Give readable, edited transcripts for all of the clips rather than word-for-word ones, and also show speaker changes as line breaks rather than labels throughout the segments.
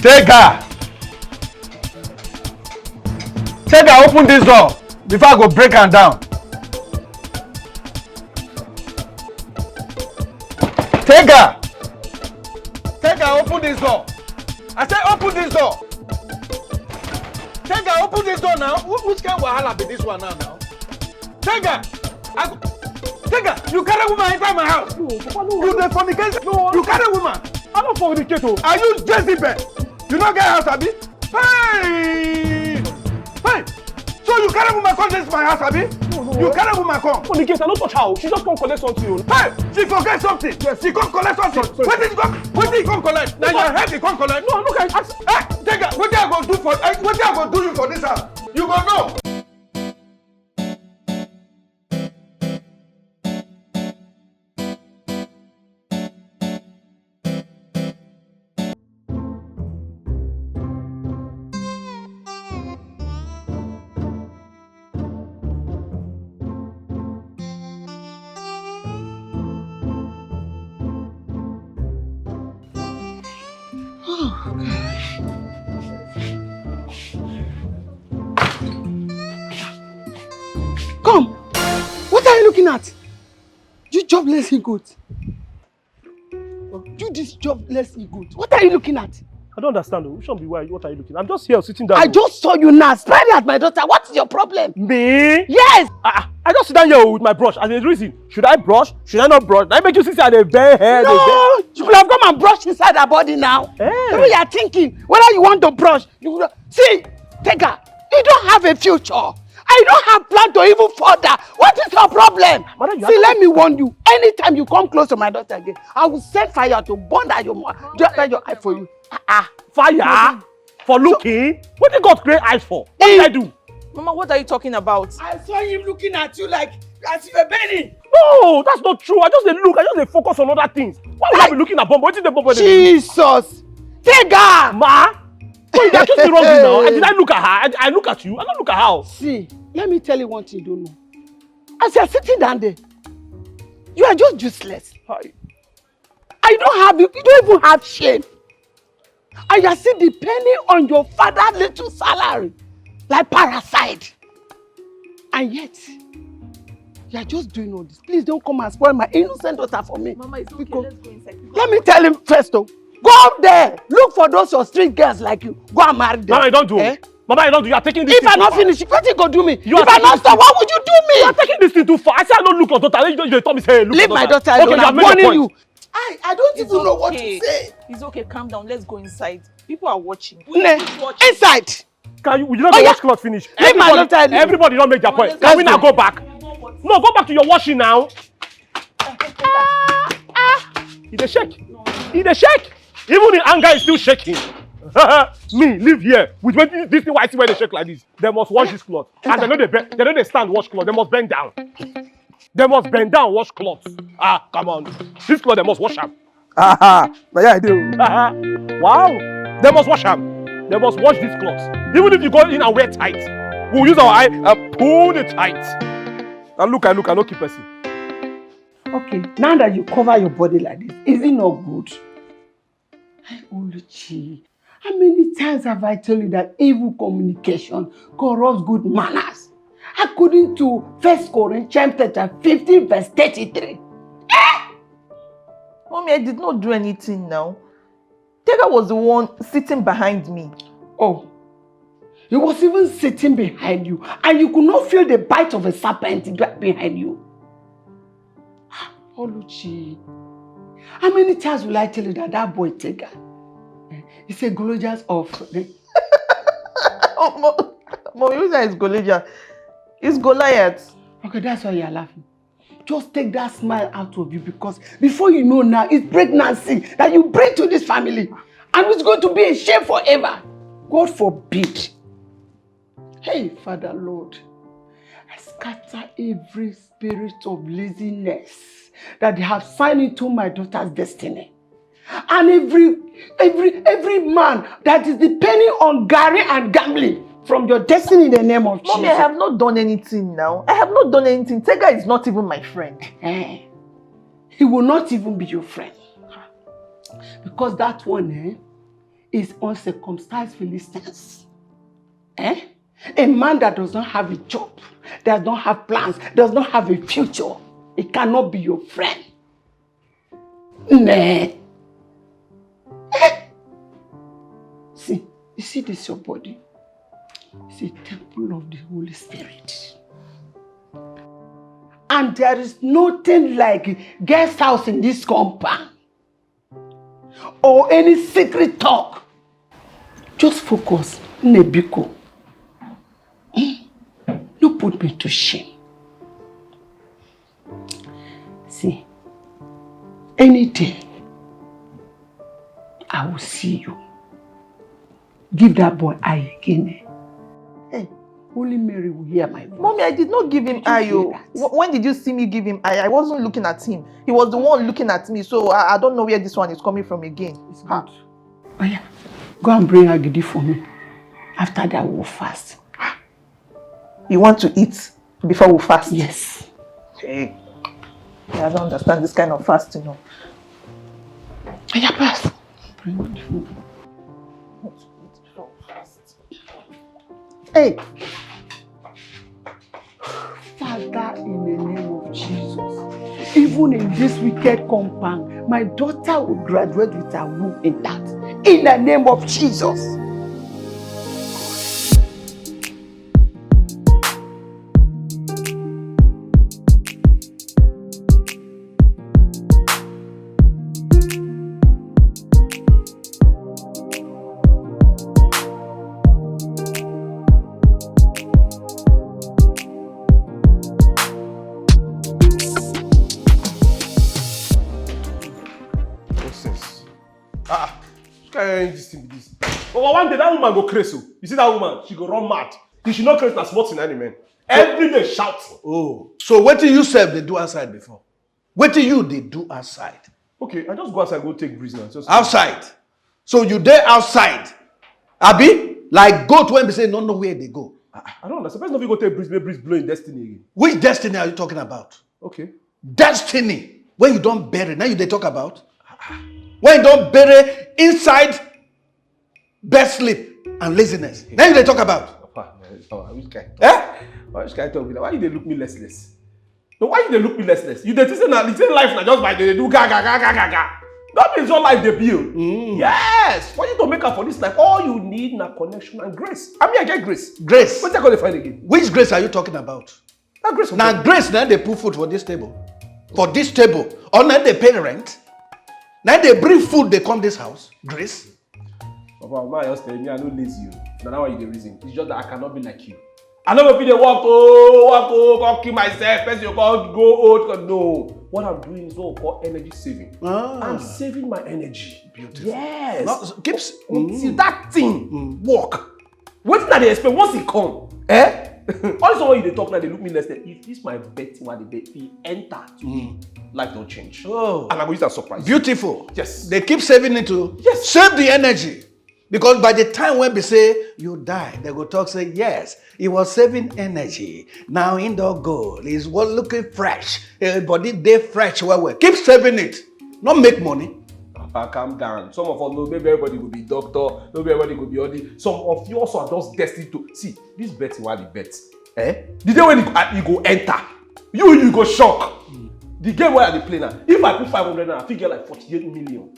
Tega! Tega, open this door before I go break am down. Tega! Tega, open this door. I said open this door. Tega, open this door now. Which kind of wahala be this one now? Tega! Tega, you carry woman inside my house. No, Papa, no. You the fornication. No, you carry woman. I'm not fornicator. Are you Jezebel? You not get house, Abi? Hey! Hey! So you carry woman come to my house, Abi? No. You carry woman come. Fornicator, no touch her. She just come collect something. Hey! She forget something. Yes. She come collect something. What did you come collect? Now your head you come collect. No, look at it. Hey! Take it. What I go do for? What I go do you for this house? You go know.
Come! What are you looking at? You jobless egot. You this jobless egot. What are you looking at?
I don't understand. We shouldn't be why. What are you looking at? I'm just here sitting down.
I just saw you now staring at my daughter. What's your problem?
Me?
Yes!
I just sit down here with my brush as a reason. Should I brush? Should I not brush? I make you sit at the bare hair.
No! You will have come and brush inside her body now.
Hey.
Maybe you are thinking whether you want to brush. See, Tega, you don't have a future. I don't have plan to even further. What is your problem? See, let me warn you. Anytime you come close to my daughter again, I will set fire to burn that your eye for you.
Fire? For looking? What did God create eyes for? What did I do?
Mama, what are you talking about?
I saw him looking at you like as you were burning.
No, that's not true. I just look. I just focus on other things. Why would I be looking at bomb? What is the bomb?
Jesus! Tega!
Ma? So you accuse me wrongly now. Did I look at her? I look at you. I don't look at her.
See, let me tell you one thing you don't know. As you're sitting down there, you are just useless. You don't even have shame. And you're still depending on your father's little salary. Like parasite. And yet, you're just doing all this. Please don't come and spoil my innocent daughter for me.
Mama, it's okay. Let's go inside.
Let me tell him first though. Go up there. Look for those your street girls like you. Go and marry them.
Mama, I don't do it. Mama, I don't do. You are taking this
if
thing
I'm not finished, what you go do me? If I'm not stop, what would you do me?
You are taking this thing too far. I say I don't look at daughter. You tell me say look.
Leave my daughter alone. I'm warning you. I don't even know what to say.
It's okay. Calm down. Let's go inside. People are watching.
Inside.
Can you not wash cloth finish?
Leave my daughter alone.
Everybody don't make their point. Can we now go back? No, go back to your washing now. It's a shake. It's a shake. Even in anger, is still shaking. Me, live here with this thing. Why I see where they shake like this? They must wash this cloth. And they know they stand wash cloth. They must bend down. They must bend down, wash cloths. Come on. This cloth, they must wash them.
But yeah, I do.
Wow. They must wash them. They must wash these clothes. Even if you go in and wear tight, we'll use our eye and pull it tight. And look, I don't keep person.
Okay, now that you cover your body like this, is it not good? Oluchi, how many times have I told you that evil communication corrupts good manners? According to 1 Corinthians 15 verse 33.
Mommy, I did not do anything now. Tega was the one sitting behind me.
Oh, he was even sitting behind you and you could not feel the bite of a serpent behind you. Oluchi, how many times will I tell you that boy Tega is a Goliath of...
Mom, you say it's Goliath. It's Goliath.
Okay, that's why you're laughing. Just take that smile out of you because before you know now, it's pregnancy that you bring to this family. And it's going to be a shame forever. God forbid. Hey, Father Lord, I scatter every spirit of laziness that they have signed into my daughter's destiny. And every man that is depending on Gary and gambling from your destiny in the name of Jesus.
Mommy, I have not done anything now. I have not done anything. Tega is not even my friend.
He will not even be your friend. Because that one, is uncircumcised Philistines. Eh? A man that does not have a job, does not have plans, does not have a future, it cannot be your friend. Nah. See, you see this your body? It's a temple of the Holy Spirit. And there is nothing like guest house in this compound. Or any secret talk. Just focus. Nebiko. No put me to shame. See, any day, I will see you. Give that boy eye again. Hey, Holy Mary will hear my voice.
Mommy, I did not give him eye. When did you see me give him eye? I wasn't looking at him. He was the one looking at me. So I don't know where this one is coming from again.
It's good. Oh yeah, go and bring Agidi for me. After that, we'll fast.
You want to eat before we fast?
Yes.
Hey. I don't understand this kind of fasting. No.
Oh yeah, pass. Bring the food. Hey, Father, in the name of Jesus, even in this wicked compound, my daughter will graduate with her womb intact. In the name of Jesus.
But one day that woman go crazy. You see that woman? She go run mad. You should not crazy as small in any man. Every day shouting.
Oh, so what do you serve? They do outside before. What do you they do outside?
Okay, I just go outside, go take breeze now. Just
outside. So you there outside, Abi? Like goat when they say no know where they go.
I don't understand. Suppose if you go take breeze blowing destiny again.
Which destiny are you talking about?
Okay.
Destiny. When you don't bury, now you they talk about. When you don't bury inside bed sleep and laziness. Now you they talk about.
Papa, which guy? Eh? Which guy talk? Why they look me listless? No, why they look me listless? You they say na the same life na just by they do ga ga ga ga ga ga. That means your life they build. Yes. For you to make up for this life, all you need na connection and grace. I mean, I get grace.
Grace.
What's that going to find again?
Which grace are you talking about?
That grace.
Now grace, now they put food for this table. For this table. Or now they pay rent. Now they bring food, they come this house. Grace.
Papa, my just tell me I don't lazy you. That's why you the reason. It's just that I cannot be like you. I never feel the walk, kill myself, person you call go old. No. What I'm doing is what we call energy saving. I'm saving my energy.
Beautiful.
Yes.
No, keeps
See that thing work. What did they expect once it come? Eh? All this when you talk now, they look me less than if this my betting what they bet, he enter today, life don't change.
Oh.
And I'm going to surprise.
Beautiful.
Yes.
They keep saving it to save the energy. Because by the time when they say you die, they go talk say yes, he was saving energy. Now indoor goal is what looking fresh. Body they fresh well. Keep saving it. Not make money.
Papa, calm down. Some of us know maybe everybody will be doctor, maybe everybody will be all some of you also are just destined to see this bet you want the bet. Eh? The day when you go enter, you go shock. The game where I play now, if I put 500 now, I figure like 48 million.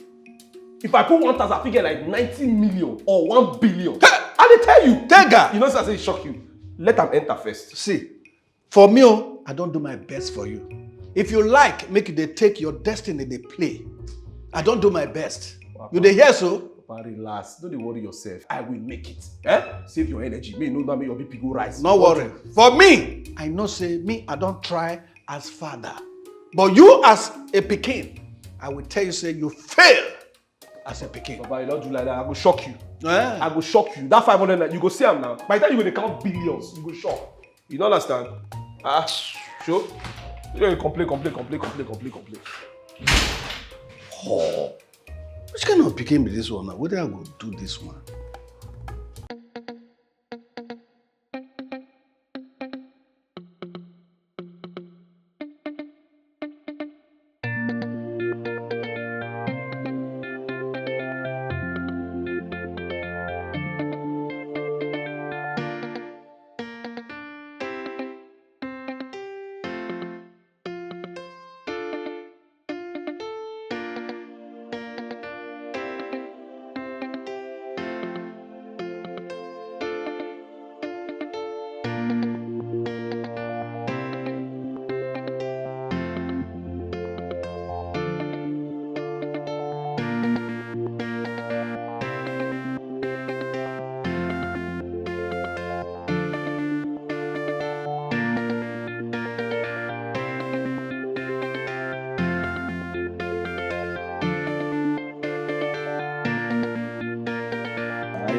If I put 1,000, I figure like 90 million or 1 billion. I tell you,
Tega.
You know, so I say shock you. Let them enter first.
See, for me, I don't do my best for you. If you like, make they take your destiny, they play. I don't do my best. Papa, you they hear so?
Papa, relax. Don't worry yourself. I will make it. Eh? Save your energy. May know that your BP go rise.
No worry. For me, I know say me, I don't try as father. But you as a pikin, I will tell you say you fail. As a pikin.
Papa, you don't do like that. I will shock you.
Yeah.
I will shock you. That 500, you go see them now. By the time you will count billions, you go shock. You don't understand? Sure? You don't complain.
Oh. Which kind of pikin be this one now? Whether I go do this one?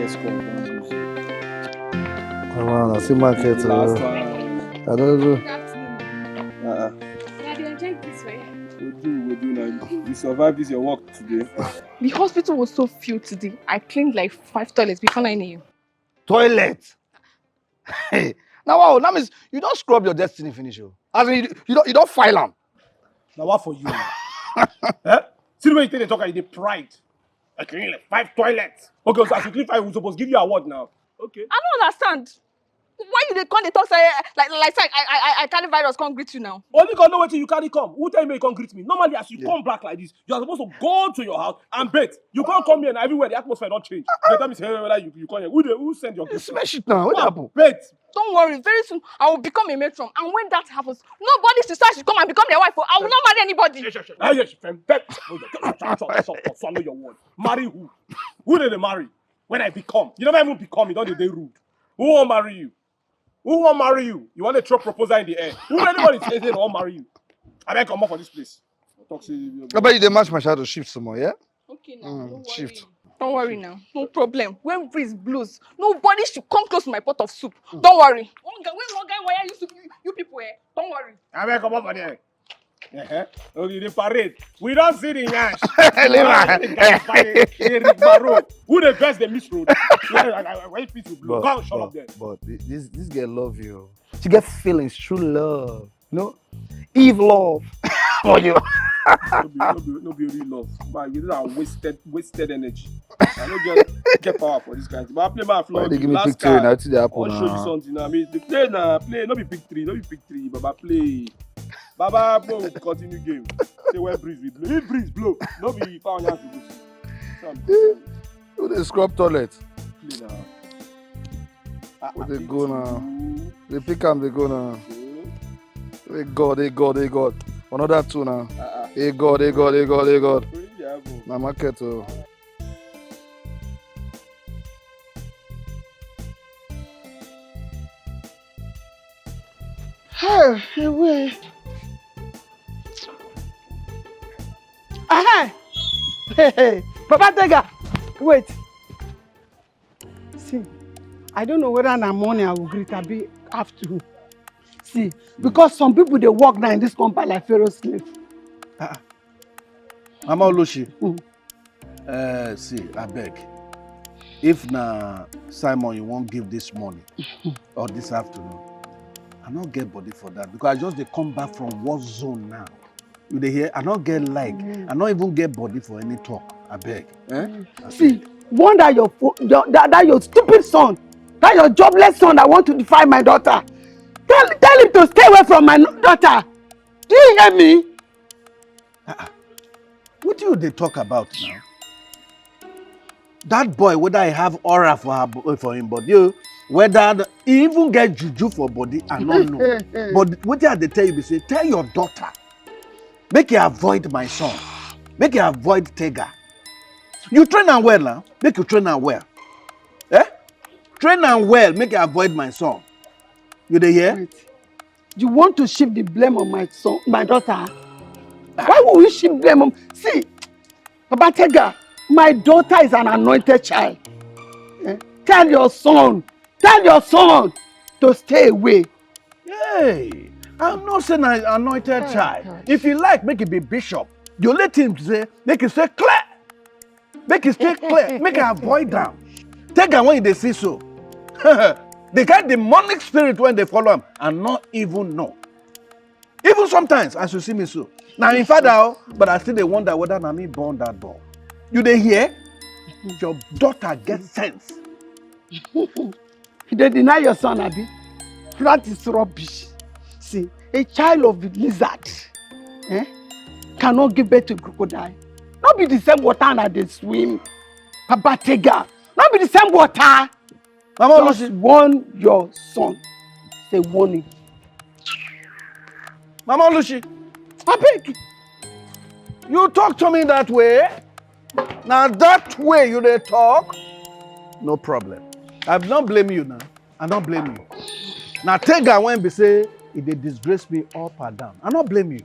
escort. Don't lose.
Come on, I see market.
Last one.
I don't know.
Good afternoon.
Uh-uh.
Yeah, they enjoyed this way.
We do now. You survived this your work today.
The hospital was so filled today. I cleaned like 5 toilets before 9 a.m.
Toilet. Hey, now wow, that means you don't scrub your destiny finish. As in, you don't file them.
Now what for you? Eh? See the way you take the talk, you dey pride. I clean like 5 toilets. Okay, so as you clean 5, we're supposed to give you an award now. Okay.
I don't understand. Why you dey come dey talk say like say I carry virus come greet you now?
Only God know wetin you carry come. Who tell you make you come greet me? Normally, as you come back like this, you are supposed to go to your house and bathe. You can't come here and everywhere the atmosphere don't change. They tell me say whether you come here. Who send your gift?
Smash it now. What happened?
Bathe.
Don't worry, very soon I will become a matron. And when that happens, nobody should come and become their wife. I will not marry anybody.
Yes, fam. Swallow your word. Marry who? Who did they marry? When I become? You never even become. You don't they rude. Who won't marry you? Who won't marry you? You want to throw proposal in the air? Who anybody says they won't marry you? I beg come up for this place.
I bet you they match my shadow shift some more, yeah?
Okay now, don't worry.
Shift.
Don't worry now, no problem. When breeze blows, nobody should come close to my pot of soup. Don't worry. One guy, why are you people here? Don't worry.
I beg come up for there. Okay, the parade. We don't see the yash. Who the best the miss road? Why people blow? Go shut up there.
But this girl love you. She gets feelings, true love. You know? Eve love for you.
No be real love. Man, you are wasted energy. I don't get power for this kind of thing. But I play my floor.
Why they give me picture now? See the apple
I'll show you something. I mean, the play now, play. No be pick three. Baba play. Baba bro, continue game. Say where breeze will blow. If breeze blow, no be found hands to go.
Who they scrub toilet?
Play now.
Where they go now? They pick them, they go now. They God. Another two now. They God. Now market.
Hey, wait. Hey, Papa Tega, wait. See, I don't know whether in the morning I will greet or be afternoon. See, because some people they work now in this company like Pharaoh slave.
Mama Olushi. See, I beg. If na Simon you won't give this morning or this afternoon, I not get body for that because I just they come back from war zone now. You dey hear? I not get I not even get body for any talk. I beg.
See, one that your stupid son, that your jobless son that want to defy my daughter. Tell him to stay away from my daughter. Do you hear me?
What do they talk about now? That boy, whether I have aura for him body, whether he even get juju for body, I don't know. But what they tell you, say, tell your daughter, make you avoid my son, make you avoid Tega. You train her well now, make you train her well. Train her well, make you avoid my son. You dey hear?
Wait. You want to shift the blame on my son, my daughter? Why would we shift blame on? See, Papa Tega, my daughter is an anointed child. Tell your son to stay away.
Hey, I'm not saying an anointed child. If you like, make it be bishop. You let him say, make it stay clear. Make it stay clear. Make it avoid them. Take her when they see so. They get demonic spirit when they follow him and not even know. Even sometimes, as you see me so. Now in father, but I still they wonder whether na me born that boy. You dey hear? Your daughter gets sense.
They deny your son, Abi. That is rubbish. See, a child of the lizard cannot give birth to crocodile. Not be the same water that they swim. Papa Tega. Not be the same water.
Mama,
just warn your son. Say warning.
Mama Lucy,
I beg.
You talk to me that way. Now that way you dey talk, no problem. I don't blame you now. I don't blame you. Now Tega when be say if they disgrace me up and down, I don't blame you.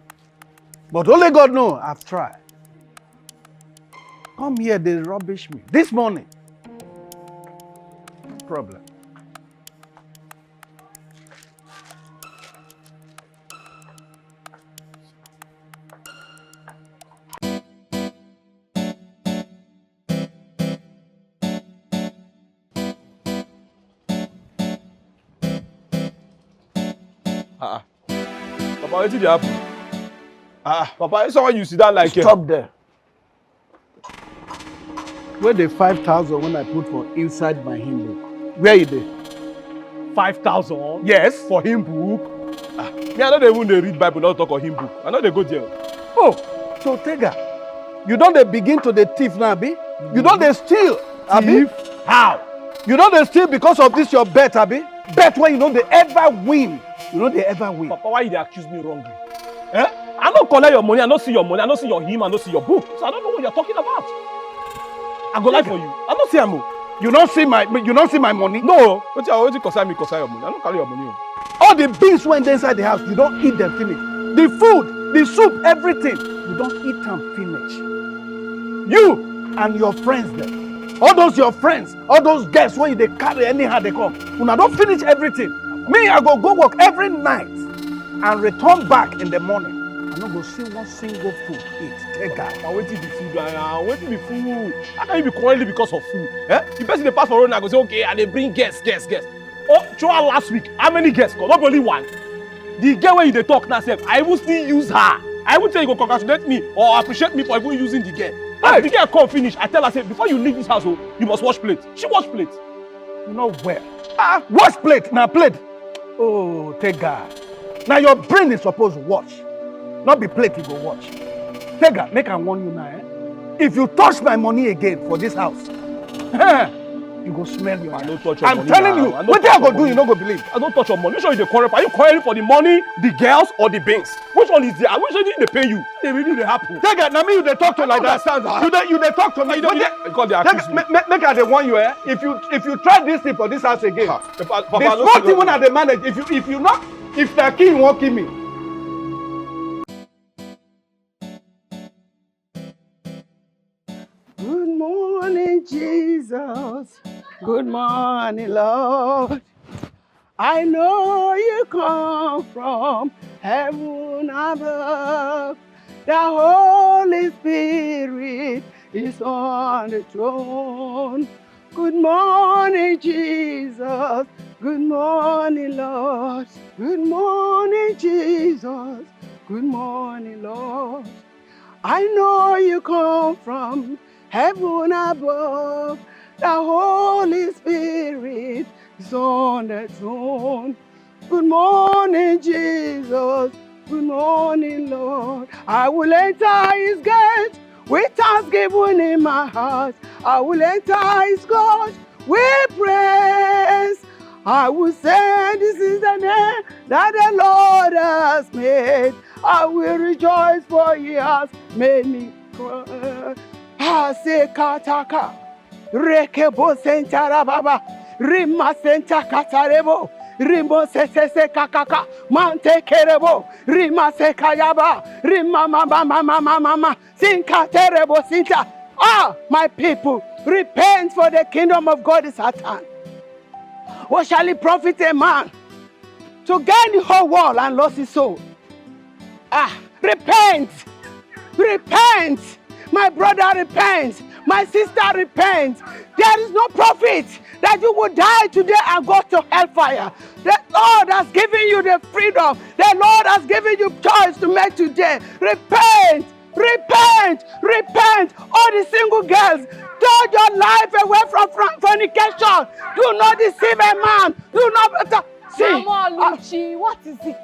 But only God know I've tried. Come here, they rubbish me. This morning, problem.
Papa, what did happen? Papa, it's someone you sit down like
Stop there. Where the 5,000 when I put for inside my hymn book? Where is it?
5,000?
Yes.
For hymn book? Me, I know they even they read Bible, not talk of hymn book. I know they go there.
Oh, so Tega, you don't they begin to the thief now, Abi? You don't they steal, Abi?
How?
You don't they steal because of this your bet, Abi? Bet when you know they ever win. You know they ever win.
Papa, why you dey accuse me wrongly? Eh? I don't collect your money, I don't see your money, I don't see your hymn, I don't see your book. So I don't know what you're talking about. I go lie for you. I don't see am.
You don't see my money?
No, what you concern me, concern your money. I don't carry your money.
All the beans went inside the house, you don't eat them finish. The food, the soup, everything, you don't eat them finish. You and your friends there, all those your friends, all those guests when they carry anyhow they come, una don't finish everything. Me, I go work every night and return back in the morning. I don't go see one single food eat. Take God.
I'm waiting the food, I'm waiting the food. How can you be quarreling because of food? Eh? The person they pass for road and I go say, okay, and they bring guests. Oh, throughout last week, how many guests? Not only one. The girl where you talk now, I even still use her. I would say you go congratulate me or appreciate me for even using the girl. Hey. The girl come finish. I tell her, say, before you leave this house, you must wash plate. She wash plate.
You know where? Wash plate. Now plate. Oh, take God. Now your brain is supposed to wash. Not be plate you go watch. Take God, make I warn you now. Eh? If you touch my money again for this house, you go smell your money. I'm telling you, what I go do, you not go believe.
I don't touch your money. Which one is the quarrel? Are you quarreling for the money, the girls, or the beans? Which one is there? Which one did they pay you? They really they happen.
Take it, now me you they talk to like that. You they talk to me.
Because they accuse me.
Make I the one you if you try this thing for this house again, the small thing when I manage, if the king won't kill me. Good morning, Jesus. Good morning, Lord. I know you come from heaven above. The Holy Spirit is on the throne. Good morning, Jesus. Good morning, Lord. Good morning, Jesus. Good morning, Lord. I know you come from heaven above. The Holy Spirit is on the throne. Good morning, Jesus. Good morning, Lord. I will enter his gate with thanksgiving in my heart. I will enter his court with praise. I will say this is the name that the Lord has made. I will rejoice for he has made me cry. Hase kataka, rekebo sentara baba, rima senta katarebo, rimo se kakaka, mante kerebo, rima se kayaba, rima mama, sinka terebo sinta. My people, repent for the kingdom of God is at hand. What shall it profit a man to gain the whole world and lose his soul? Repent! Repent! My brother, repent! My sister, repent! There is no profit that you will die today and go to hellfire. The Lord has given you the freedom. The Lord has given you choice to make today. Repent! Repent! Repent! All the single girls, turn your life away from fornication. Do not deceive a man. Do not... See,
Mama Luchi, what is it?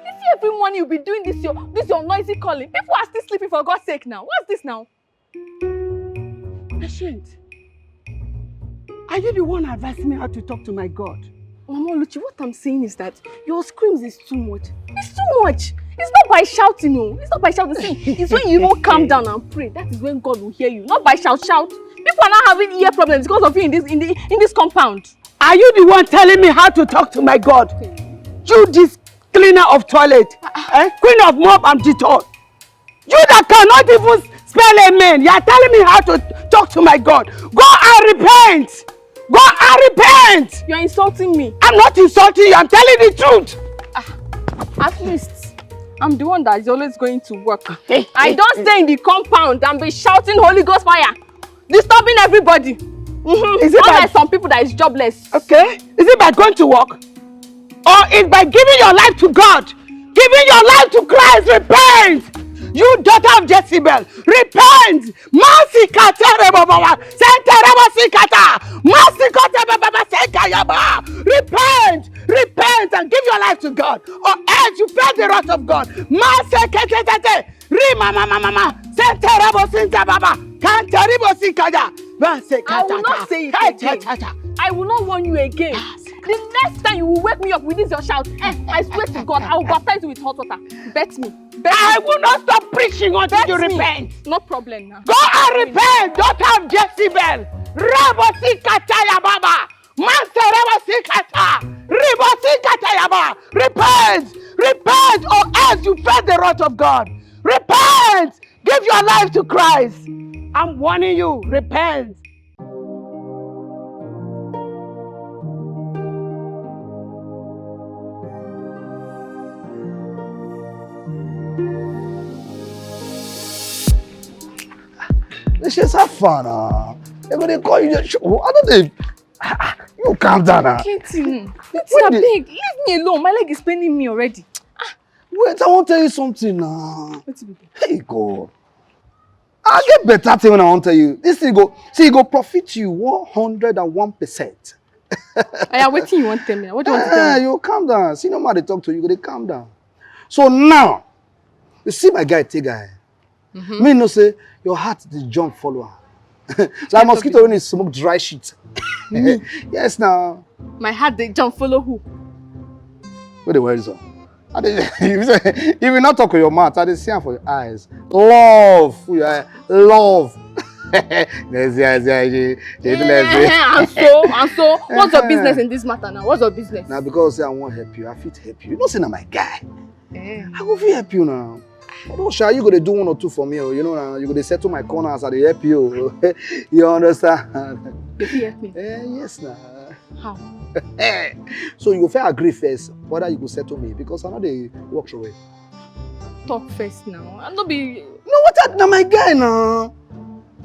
You see every morning you'll be doing this your noisy calling. People are still sleeping for God's sake now. What's this now?
Patient. Are you the one advising me how to talk to my God?
Mama Luchi, what I'm saying is that your screams is too much. It's too much. It's not by shouting, no. It's not by shouting. It's when you even calm down and pray. That is when God will hear you. Not by shout. People are not having ear problems because of you in this compound.
Are you the one telling me how to talk to my God? You this cleaner of toilet, queen of mop and Dettol. You that cannot even spell amen. You are telling me how to talk to my God. Go and repent. Go and repent!
You're insulting me.
I'm not insulting you, I'm telling the truth!
At least, I'm the one that is always going to work. I don't stay in the compound and be shouting Holy Ghost fire, disturbing everybody.
Is it
not
by...
like some people that is jobless.
Okay. Is it by going to work? Or is by giving your life to God? Giving your life to Christ? Repent! You daughter of Jezebel, repent! Mercy katere baba, sentere masikata, mercy katere baba sekayaba. Repent, repent, and give your life to God, or else you face the wrath of God. Mercy katere, rima mama mama, sentere bosinta baba, kantere bosikaya.
I will not say it again. I will not warn you again. The next time you will wake me up with this your shout, I swear to God, I will baptize you with hot water. Bet me.
I will not stop preaching until you repent.
No problem now.
Go and repent, daughter of Jezebel. Rabosikataya baba. Master Rabosikata. Ribosikataya baba. Repent, repent, or else you face the wrath of God. Repent. Give your life to Christ. I'm warning you, repent.
Let's just have fun. They're going to call you the show. I don't think. You calm down.
Katie, big. Leave me alone. My leg is paining me already.
Wait, I want to tell you something now. Hey, God. I'll get better thing when I want to tell you. This thing go, see, it go profit you 101%.
I am waiting. You want to tell me? What do you want to tell me?
You calm down. See, no matter they talk to you, they calm down. So now, you see my guy, Tega. Me no say your heart the jump follower. Like mosquito when it smoke dry shit. Yes, now.
My heart they jump follow who?
What the words are? If you not talk with your mouth, I just see for your eyes. Love, love.
And so, what's your business in this matter now? What's your business?
Now because I want to help you, I fit help you. You don't say now my guy. I will fit help you now. Don't shy, you gotta do 1 or 2 for me, you know now. You gotta settle my corners and they help you. You understand?
You help me?
Yes now.
How?
So you go fair agree first whether you go settle me because I know they walk away.
Talk first now. I'll not be.
No, what that now my guy now?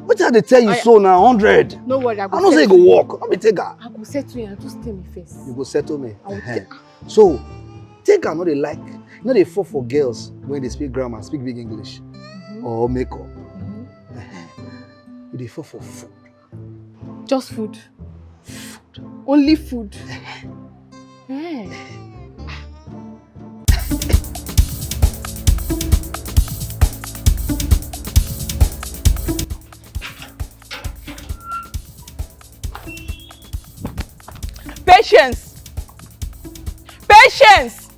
What did they tell you so now? 100.
No worry, I
don't say you go walk. Let me take her.
I go settle you and just tell me first.
You go settle me.
I will take.
So take her, no they like. You know they fall for girls when they speak grammar, speak big English or makeup. They fall for food.
Just food. Only food.
Patience! Patience!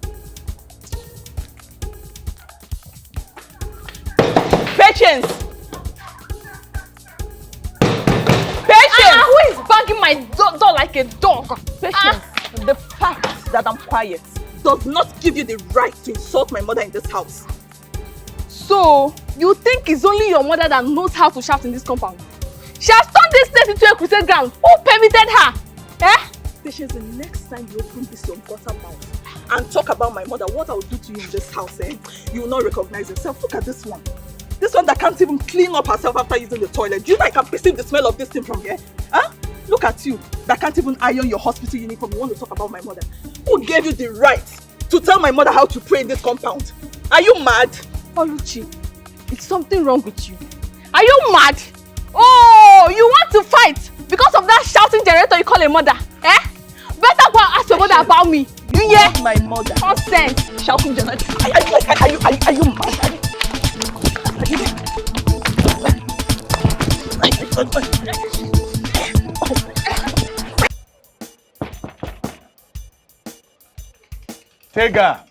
Patience! Patience!
Who is banging my door like a dog?
Patience, the fact that I'm quiet does not give you the right to insult my mother in this house.
So, you think it's only your mother that knows how to shout in this compound? She has turned this place into a crusade ground. Who permitted her?
Patience, the next time you open this your gutter mouth and talk about my mother, what I will do to you in this house, you will not recognize yourself. Look at this one. This one that can't even clean up herself after using the toilet. Do you know I can perceive the smell of this thing from here? Look at you, that can't even iron your hospital uniform. You want to talk about my mother? Who gave you the right to tell my mother how to pray in this compound? Are you mad?
Oluchi, it's something wrong with you. Are you mad? Oh, you want to fight because of that shouting generator you call a mother? Better go and ask your mother about me. You hear?
My mother.
Consent.
Shouting generator. Are you mad?
Tega!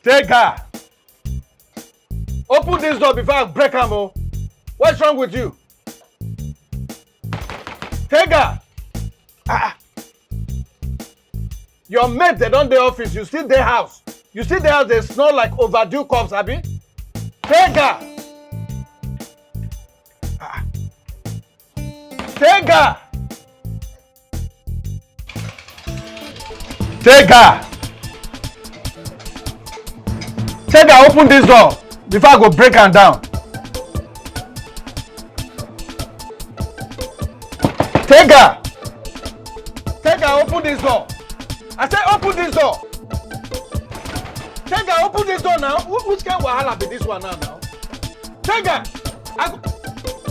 Tega! Open this door before I break them, oh. What's wrong with you? Tega! Your mate, they don't the office, you still their house. You still their house, they smell like overdue cups, abi? Tega! Tega! Tega! Tega, open this door before I go break am down. Tega! Tega, open this door. I said open this door. Tega, open this door now. Which kind of wahala be this one now? Tega!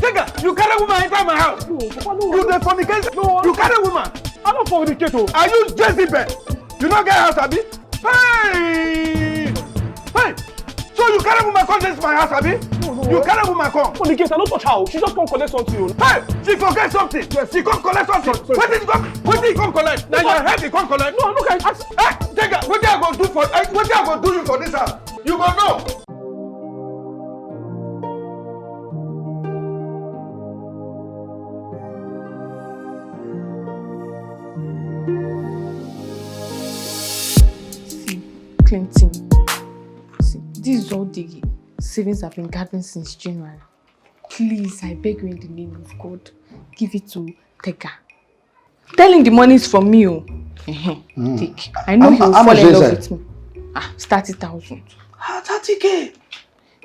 Tega, you carry woman enter my house. No, Papa, no. You dey fornicate. No, you carry woman.
I don't fornicate.
Are you Jezebel? You not get house, abi? Hey! Hey! So you carry woman come to my house, abi? No. You carry woman come.
Fornicate, I don't touch her. She just come collect something.
Hey! She forget something. Yes. She come collect something. What did you come collect? Now your head you come collect.
No, look at it.
Hey! Tega, what I go do for? What I go do you for this house? You go know.
Clinton, see, this is all the savings I've been gathering since January. Please, I beg you in the name of God, give it to Tega. Tell him the money is from me. Take. I know he will fall in love with me. 30,000.
30K?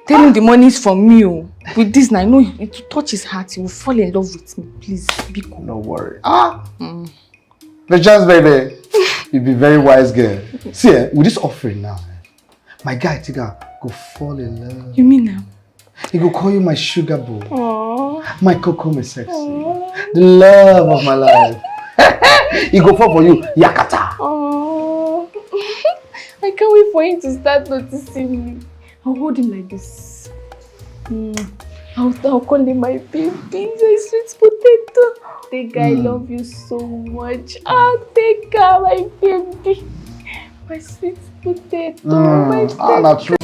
Tell him the money is from me. With this, I know it will touch his heart. He will fall in love with me. Please, be cool.
No worry. Patience, baby. You be very wise girl. See, with this offering now, my guy Tega go fall in love.
You mean now?
He go call you my sugar boo.
Aww.
My cocoa, my sexy. Aww. The love of my life. He go fall for you, yakata.
Aww. I can't wait for him to start noticing me. I'll hold him like this. I'll call him my baby, my sweet potato. Tega, I love you so much. Tega, my baby. My sweet potato, my baby.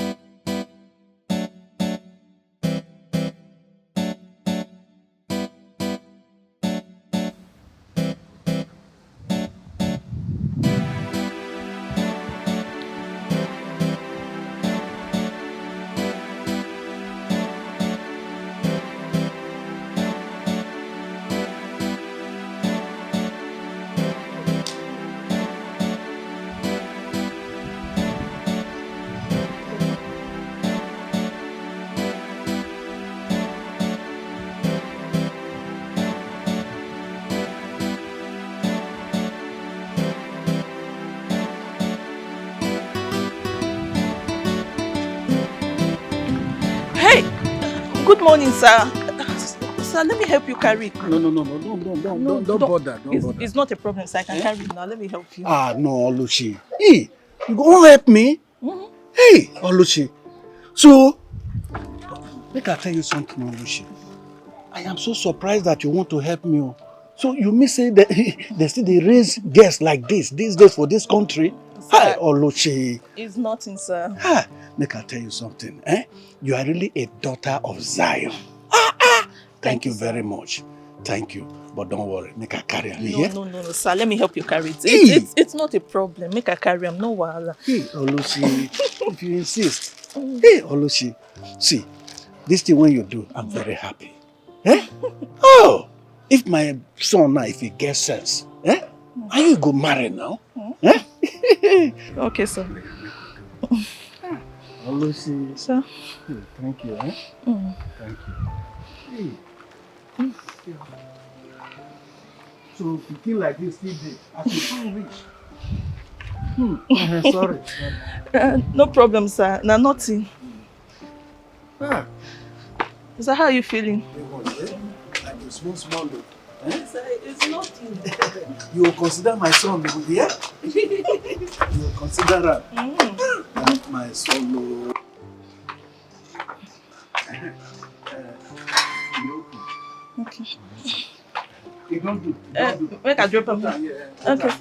Good morning, sir. Sir, let me help you carry it.
No, don't bother.
It's not a problem, sir. I can carry it now. Let me help you.
No, Oluchi. Hey, you go help me? Hey, Oluchi. So, make I tell you something, Oluchi. I am so surprised that you want to help me. So, you may say that they still raise guests like this these days for this country? Hi, Oluchi.
It's nothing, sir.
Make I tell you something. You are really a daughter of Zion. Thank you very much. Thank you. But don't worry, make I carry him.
No, sir. Let me help you carry it. It's not a problem. Make I carry him. No wahala.
Hey, Oluchi, if you insist. Hey, Oluchi. See, this thing when you do, I'm very happy. Oh, if my son now, if he gets sense, are you go marry now?
Okay, sir.
Oluchi.
Sir.
Hey, thank you. Thank you. Hey. So, thinking like this, as you can't reach. Sorry.
No problem, sir. No, nothing. Sir, how are you feeling?
Like a small look.
Sir, it's nothing.
You will consider my son, yeah? You will consider that. My son.
Okay.
You don't do.
Make I drop him down. Okay.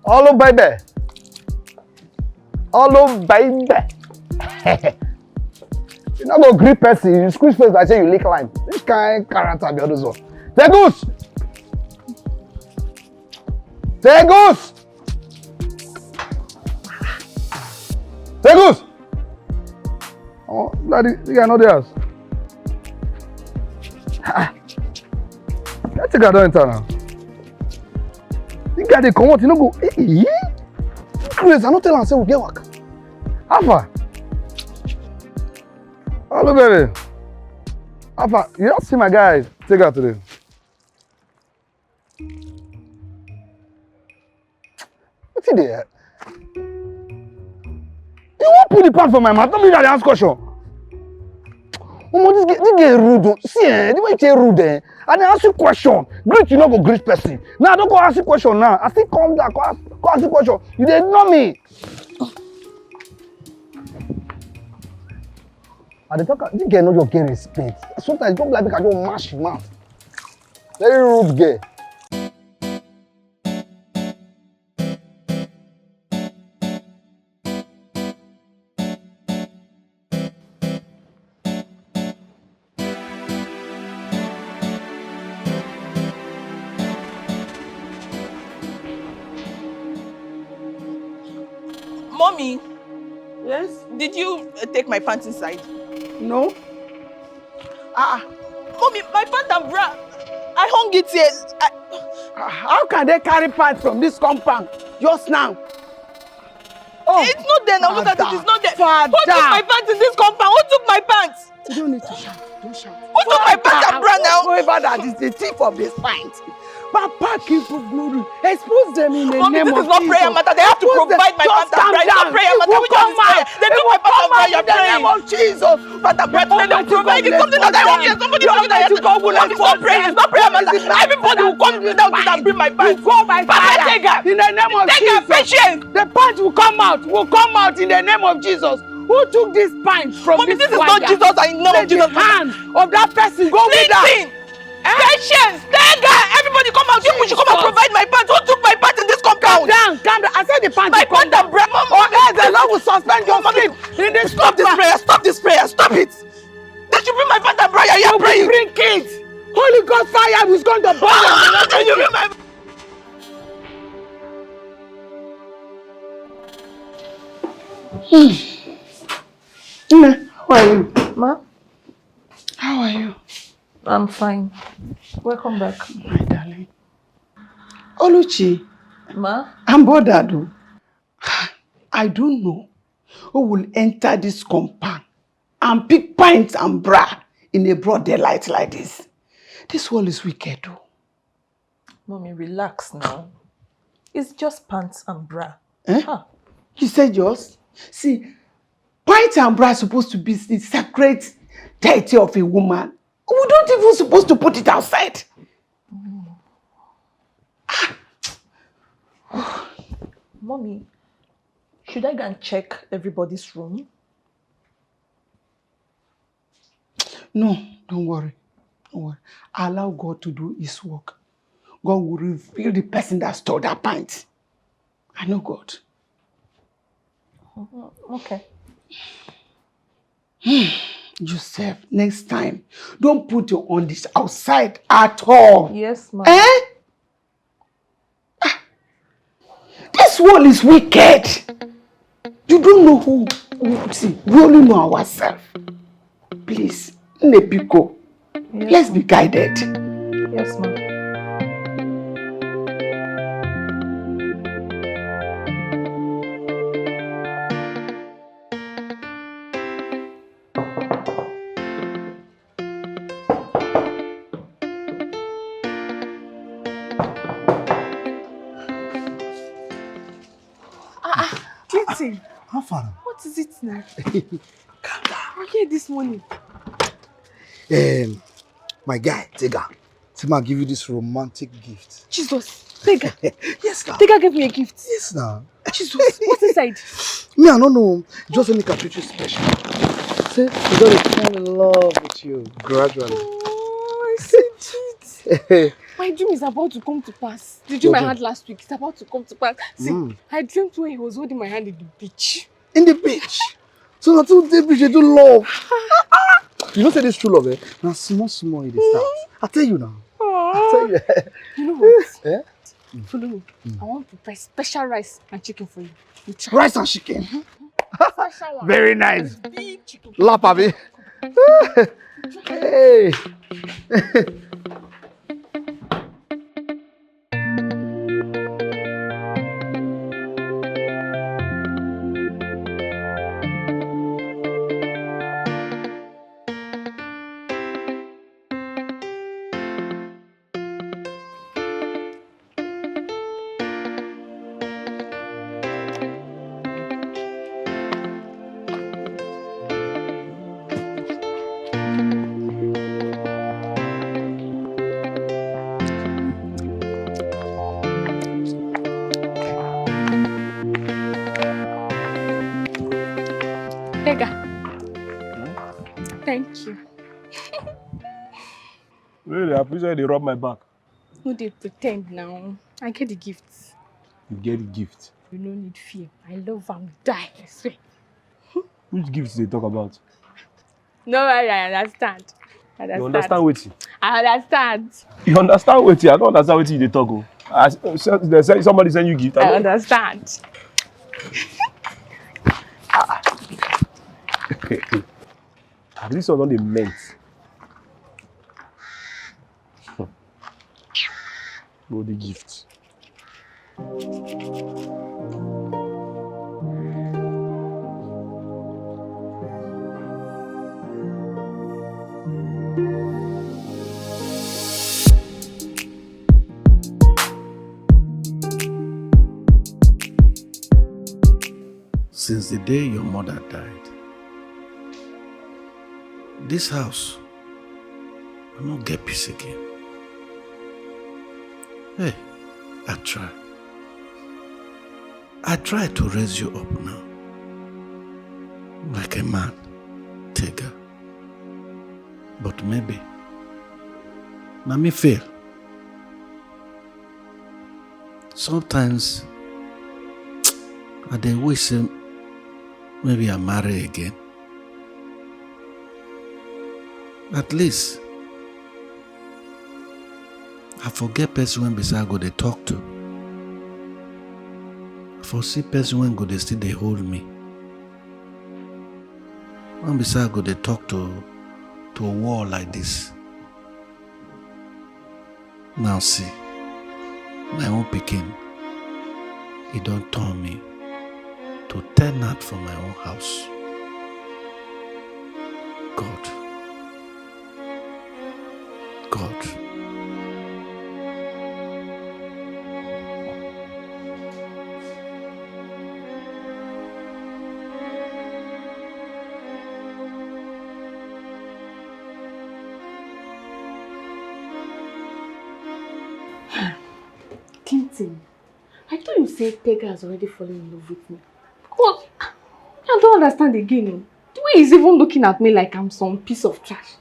Hello, baby. Hello, baby. You not go greet person. You squeeze face like say you lick lime. This kind of character be all this one. Tegus! Tegus! Tegus! Oh, bloody, you guy know the house. That thing I don't enter now. You guy they come out, you know go. Chris, I don't tell him say we get work. How far? Hello, baby. How far? You don't see my guy take her today. What's it there? You won't put the part for my mouth. Don't be that ask question. This guy rude. See, the way you rude, and I ask you question. Great, you not go great person. Now don't go ask you question now. I still come back. Go ask you question. You didn't know me. And the talk, this girl know your get respect. Sometimes don't like because I don't mash him mouth. Very rude girl.
Mommy,
Yes?
did you take my pants inside?
No?
Mommy, my pants and bra, I hung it here.
How can they carry parts from this compound just now? Oh,
It's not there now. Look at it. It's not there.
Father.
Who took my pants in this compound? Who took my pants?
You don't need to shout. Don't shout.
Who took my pants and bra now?
Whoever that is the thief of this pint. Papa, King for glory. Expose them in the
Mommy,
name
this
of
is not
Jesus.
prayer matter. They have to
Expose them.
provide my
Just
pants and
calm
bra. It's not
down.
prayer
It
matter.
will
Which one
come
is prayer?
out.
They
It
took
will
my pants
come
and bra.
out
You're
in the
praying.
name of Jesus. Father,
But when they provide it, something that I won't hear. Somebody
you
told me that.
to go with
Mommy, it's not prayer. It's not prayer matter. Everybody will come without it and bring my
You
pants.
go by fire.
Take her.
In the name of
Take her,
Jesus.
patience.
The pint will come out. In the name of Jesus. Who took this pint from
Mommy,
this
this is not
swagger?
Jesus. I know
Let
Jesus.
the hand of that person go with that.
Listen. Patience. Take her. Everybody come out. You should come and provide my pants. Who took my pants in this compound?
Calm down. I said the pint
My
will come
pants and
down.
bra.
Or else the Lord will suspend your sleep in this
Stop this prayer. Stop this prayer. Stop it. They should bring my pants and bra. You're here praying.
Bring kids. Holy Ghost fire is going to burn them.
Can you bring my...
How are you?
Ma?
How are you?
I'm fine. Welcome back.
My darling. Oluchi,
Ma?
I'm bothered. I don't know who will enter this compound and pick pints and bra in a broad daylight like this. This world is wicked.
Mommy, relax now. It's just pants and bra.
Eh?
Huh.
You said yours? See, pints and bra are supposed to be the sacred deity of a woman. We don't even supposed to put it outside.
Mommy, should I go and check everybody's room?
No, don't worry. Don't worry. Allow God to do his work. God will reveal the person that stole that pint. I know God.
Okay.
Joseph, next time, don't put your on this outside at all.
Yes, ma'am.
Eh? This world is wicked. You don't know who. See, we only know ourselves. Please, Nepiko,
Yes,
let's be guided.
Yes, ma'am.
Clinton,
How far?
what is it now? I'm here this morning.
My guy, Tega. I'll give you this romantic gift.
Jesus, Tega.
Yes, now.
Tega gave me a gift.
Yes, now.
Jesus, what's inside?
Me, I don't know. Just let me treat you special. Say, we're going to fall in love with you gradually.
Oh, I said it. My dream is about to come to pass. The dream I had last week is about to come to pass. See, I dreamt when he was holding my hand in the beach.
In the beach? So na too deep she do love. You know say this true love, eh? Now small it start. I tell you now. I tell you.
You know what?
Eh?
Follow me. I want to prepare special rice and chicken for you.
Rice and chicken.
Special one.
Very nice.
Big chicken.
Lap, Abby. Hey.
Thank you.
Really, I appreciate they rub my back.
Who did pretend now? I get the gifts.
You get the gift.
You no need fear. I love and die, I swear.
Which gifts they talk about?
No, I understand.
You understand what?
I understand.
You understand what? I don't understand what they talk. Somebody send you gift.
I understand.
At least one they meant. No, the gift.
Since the day your mother died, this house will not get peace again. Hey, I try to raise you up now, like a man, Tega. But maybe, me fail. Sometimes, I dey wish maybe I marry again. At least, I forget person when beside go they talk to. I foresee person when go they still they hold me. When beside go they talk to a wall like this. Now see, my own pikin, he don't turn me to turn out for my own house. God.
Tintin, I thought you said Tega has already fallen in love with me. But I don't understand again. The way he's even looking at me like I'm some piece of trash.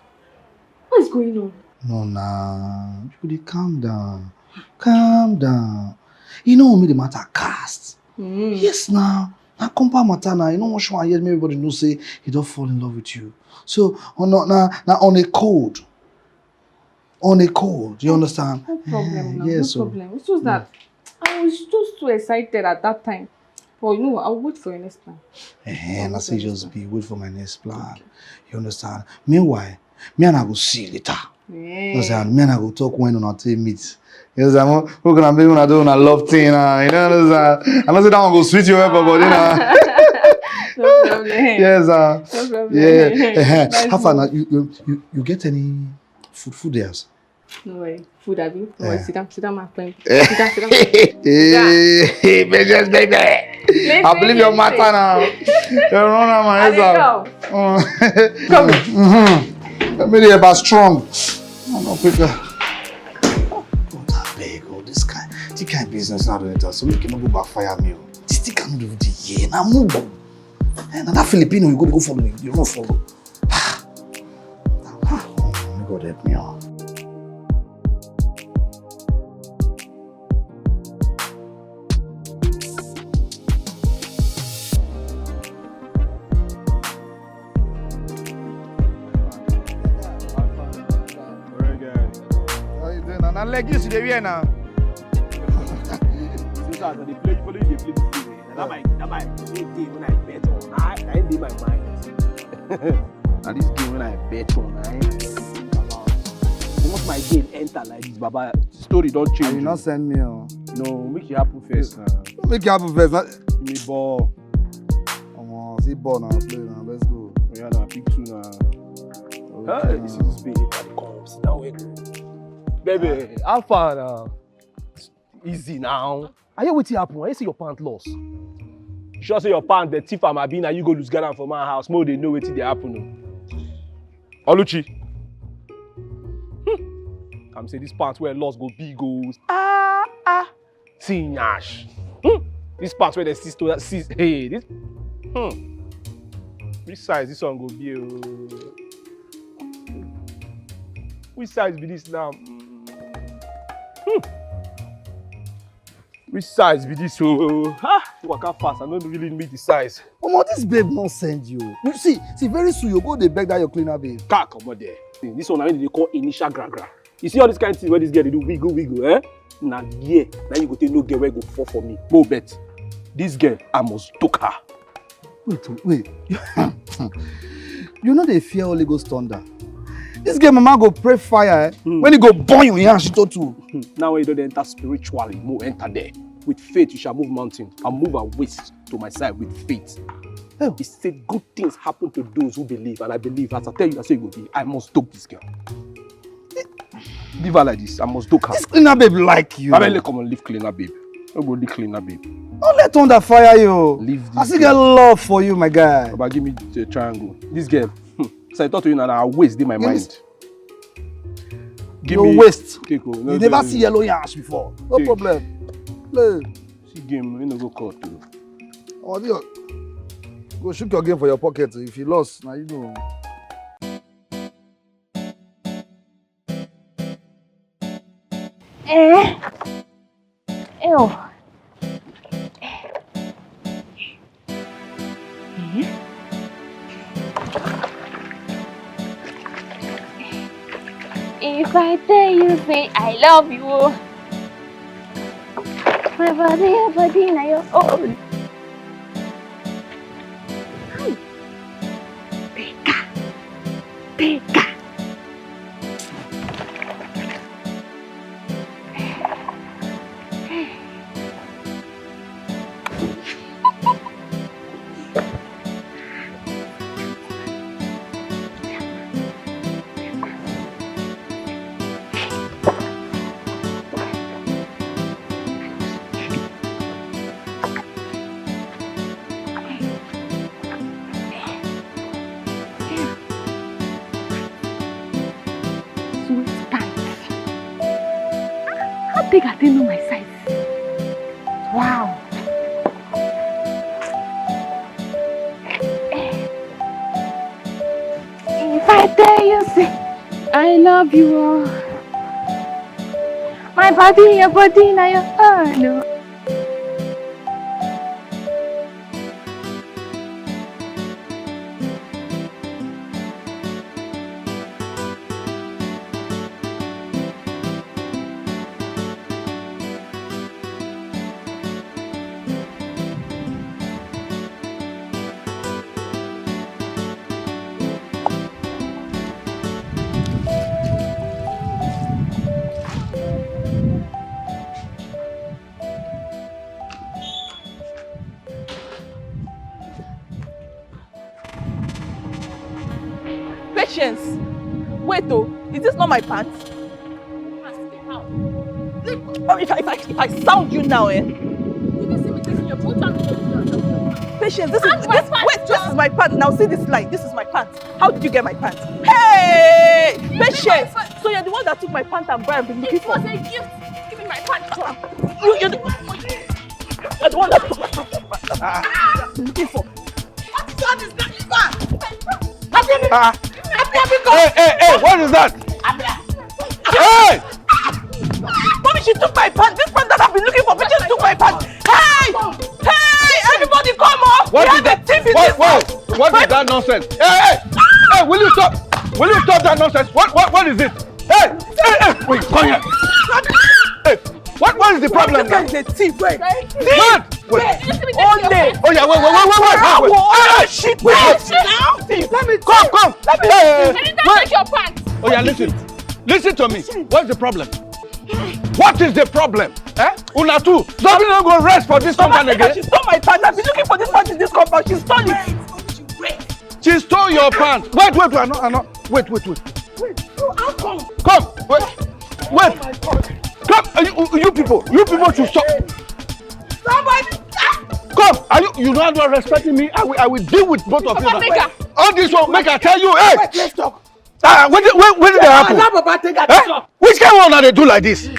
What is going on?
No, nah. You calm down. Calm down. You know me the matter cast. Yes, now. Now compound matter now. You know what I hear everybody know say he don't fall in love with you. So on a code. On a code. You understand?
No problem now.
Yes,
no problem. It's just that I was just too excited at that time. But you know, I'll wait for your next plan.
I say just be wait for my next plan. Okay. You understand? Meanwhile, me and I go see later. You understand? Me and I go talk when on our team meet. You understand? Who gonna be when I do when I love thing? You know understand? I know say that one go sweet you up, but you know.
No problem.
Yes,
no problem.
Yeah. How far now? You get any food there?
No way. Food, have you? No way. Sit down, my friend.
Sit down. Hey, precious baby. I believe your matter now. You run on my head. Come. Let me hear about strong. I'm not quicker. God, I beg. Oh, this kind of business now doing it. So we cannot go backfire me. This thing cannot do the year. Now move. And that Filipino, you go follow me. You don't follow. God help me out. And like this, they wear now.
They play this game. That might game when I bet on. I ain't in my mind. And this game when I bet on, once my game enter like this, Baba, story don't change.
You not send me.
No, make it happen first.
Make it happen first.
Me ball.
See ball now, play now. Let's go.
Yeah, now pick 2 now. Hey, this is this baby that comes down with. Baby, how far now? Easy now. I hear what happen. I see your pant lost. You sure say your pant the thief am abi na you go lose gather for my house. More they know wetin dey happen. Oluchi. I'm say this pants where lost go big goes. Tinyash. This pants where the sister hey this. Which size this one go be? Which size be this now? Which size be this? You walk out fast. I don't really need the size.
This babe not send you. You see, very soon you go they beg that your cleaner babe.
Can't come out there. This one I mean they call initial gra. You see all this kind of thing where this girl they do wiggle, eh? Now yeah, now you go take no girl where go fall for me. Go bet. This girl, I must took her.
Wait. You know they fear Holy Ghost thunder. This girl mama go pray fire when you go burn your hand she told you.
Now when you don't enter spiritually, more enter there. With faith you shall move mountains and move our waist to my side with faith. Oh. He said good things happen to those who believe, and I believe. As I tell you, I say it will be. I must dog this girl. Leave her like this. I must dog her.
This cleaner babe like you.
I mean, come on, leave cleaner babe. Don't go leave cleaner babe.
Don't let thunder fire you.
Leave this.
I still get love for you, my guy.
But give me the triangle. This girl. So I talk to you now. I waste in my mind.
Give me waste.
You
never see yellow yash before. No problem. Play.
See game. You no go court too.
Oh, dear. Go shoot your game for your pocket. If you lost, now you know.
Ew. If I tell you, say I love you, my body, now your own. Becca. Big, I didn't know my size. Wow. If I tell you, say I love you, my body, your body, now your own.
Wait though, is this not my pants? If I sound you now, Patience, this is my pants. Now see this light, this is my pants. How did you get my pants? Hey! Patience! So you're the one that took my pants and Brian been looking for?
It was a gift. Give me my pants.
You're the one that took my pants looking for.
What God is that?
Hey, what is that? Hey!
Mommy, she took my pants. This pants that I've been looking for, but just took my pants. Hey! Everybody come up!
What is that? What is that nonsense? Hey! Will you stop? Will you stop that nonsense? What is it?
Wait, come here. Hey, what is the problem now?
This guy is a thief. Wait.
Wait.
All day.
Oh yeah, wait. Shit, wait.
Let me
Come.
Let me take your pants.
Oh yeah, listen to me. What's the problem? What is the problem? Una two. Somebody not go rest for this compound again.
She stole my pants. I've been looking for this pants in this compound. She stole it.
She stole your pants. Wait. I'm not. Wait.
Wait. How come?
Come. Wait. Come. You people should stop.
Somebody.
Come. You not respecting me? I will deal with both of you.
Papa,
All this one make I tell you. Hey.
Wait, let's talk.
When did it happen? Which kind of one are they do like this?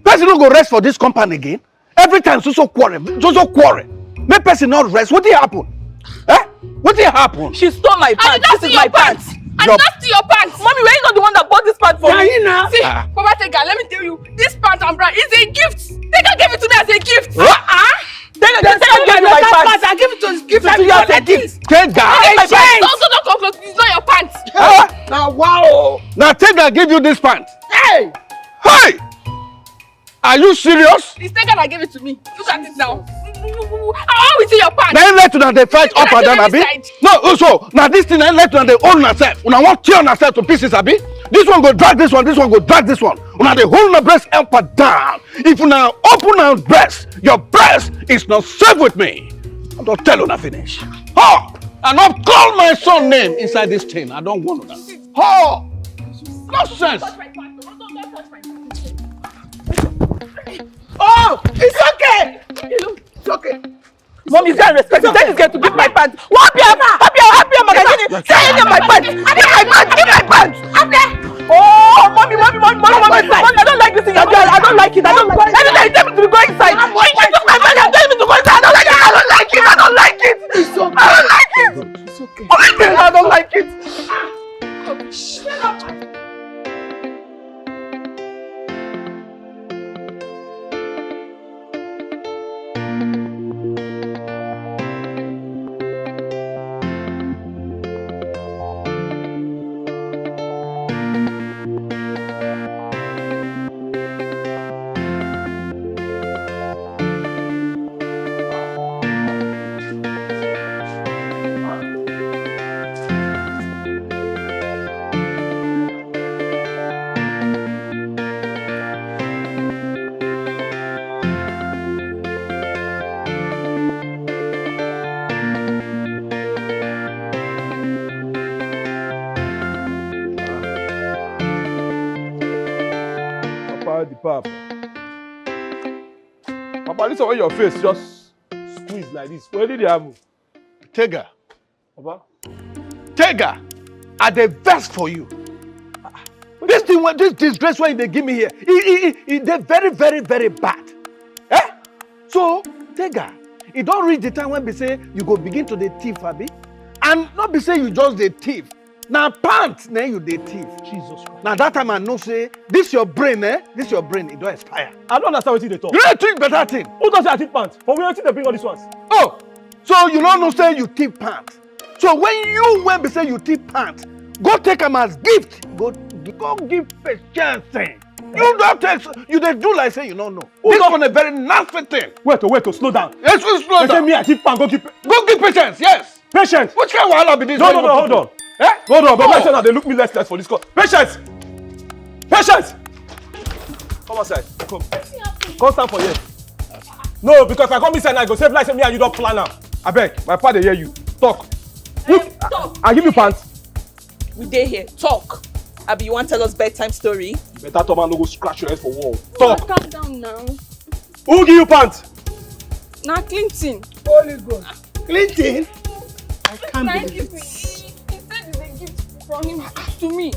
Person don't go rest for this compound again. Every time so quarrel. Make person not rest. What did happen? What did happen?
She stole my pants. This is my pants.
I did not steal your pants.
Mommy, were you not the one that bought this pants for me?
See, Papa Tega, let me tell you, this pants and bra is a gift. Tega gave it to me as a gift.
Tega gave me my pants. I gave it to you as a gift.
Tega.
Don't come close. It's not your pants.
Now, wow.
Now Tega give you this pants.
Hey.
Are you serious?
It's Tega that gave it to me. Look at it now. How is it your pants?
Then let una dey fight up and down, abi? No, so now this thing let una dey hold yourself. Una want tear yourself to pieces, abi? This one go drag this one go drag this one. Una dey hold una breast up and down. If una open your breast, your breast is not safe with me. I don't tell una finish. And not call my son name inside this thing. I don't want that. Nonsense.
Oh, it's okay. It's okay. Mom is going to respect me. Tell this girl to give my pants. Happy, Magazine. Say any of my pants. Give my pants. Oh, mommy. I don't like this thing. I don't like it. Every time you tell me to go inside. She took my pants and tell me to go inside. I don't like it. It's okay. I don't like it. It's okay. I don't like it. Shut up.
Papa, listen when your face just squeeze like this. Where did it happen?
Tega.
Papa?
Tega, are they best for you? This thing, this disgrace when they give me here, they're very, very, very bad. So, Tega, it don't reach the time when they say you go begin to the thief, abi? And not be say you just the thief. Now pants, you the thief.
Jesus Christ.
Now that time I know say this your brain, it don't expire.
I don't understand what they talk.
You need to think better thing.
Who does say I thief pants? For where they bring all these ones?
Oh, so you don't know say you thief pants. So when be say you thief pants, go take them as gift. Go give patience. You don't take, you they do like say you don't know. This one a very nasty thing.
Wait, slow down.
Yes, we slow down.
They say me I thief pants, go give
patience, yes.
Patience.
Which kind of wahala be this?
No, hold on. Hold on, but my son, they look me less for this call. Patience! Come outside. Come stand for here. No, because if I come inside now, I go save life, say me and you don't plan now. I beg, my father hear you. Talk.
Talk.
I give you pants.
We dey here. Talk. Abi, you want to tell us bedtime story?
You better talk and no go scratch your head for wall. Talk.
Calm down now.
Who give you pants?
Now Clinton.
Holy Ghost. Clinton?
I can't believe it. He said it's a gift from him to me.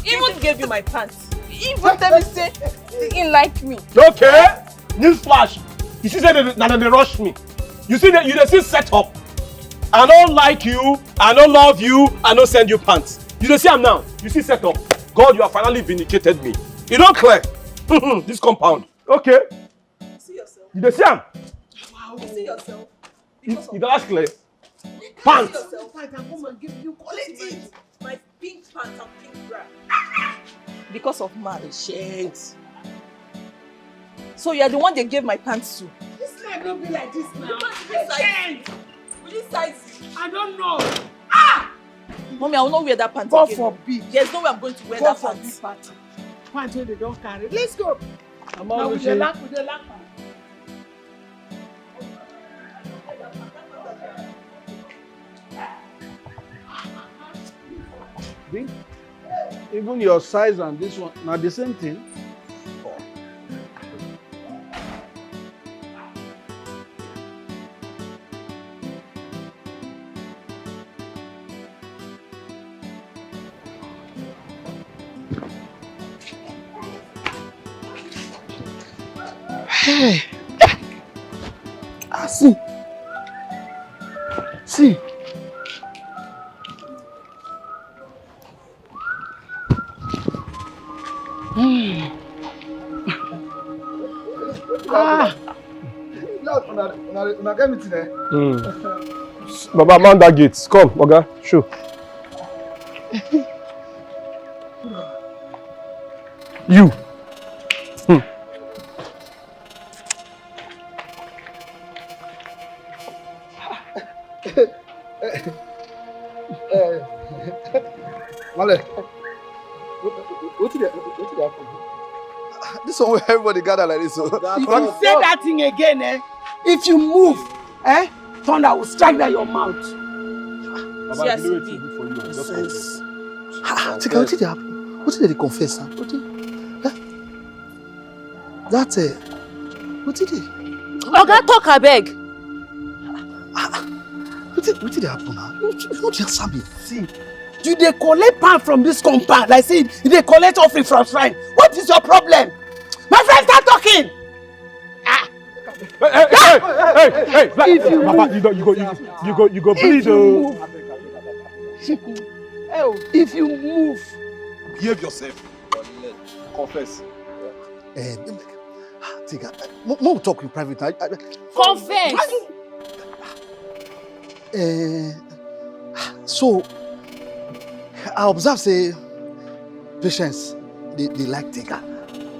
Even gave you my pants.
Even tell me say he didn't like me.
Okay. Newsflash. You see say they rush me. You see that you just set up. I don't like you, I don't love you, I don't send you pants. You don't see him now. You see set up. God, you have finally vindicated me. You don't clear. This compound. Okay.
See yourself.
You don't see him.
Wow. You see yourself.
You don't clear. Pants.
I can come and give you quality. My pink pants and pink bra. Because of man. Shit. So you are the one they gave my pants to.
This life don't be like this now.
Will you size?
I don't know.
Mommy, I will not wear that pants
God
again.
forbid.
There's no way I'm going to wear
God
that pants.
forbid. Pants where they don't carry. Let's go.
I'm all
Now with
with
the
you.
lack.
Even your size and this one, now the same thing. Hey, see.
Baba, man that gate. Come, Oga, show. You.
Male, what did happen? This one where everybody gather like this. So.
If you say that thing again, if you move, thunder will strike down your mouth.
Baba,
Yes,
you know
indeed.
it's good for you. Just confess.
Tika, what did happen? What did they confess? Huh? What did what did they?
Oga, talk abeg.
What did happen now? You not answer me.
See, you dey collect pan from this compound. Like say, you dey collect offering from shrine. What is your problem? My friend, start talking.
Hey,
If you
Papa, you go bleed.
If you move, if you move,
Behave yourself. Confess.
Tika, more talk in private.
Confess.
So I observe say patients they like Tika.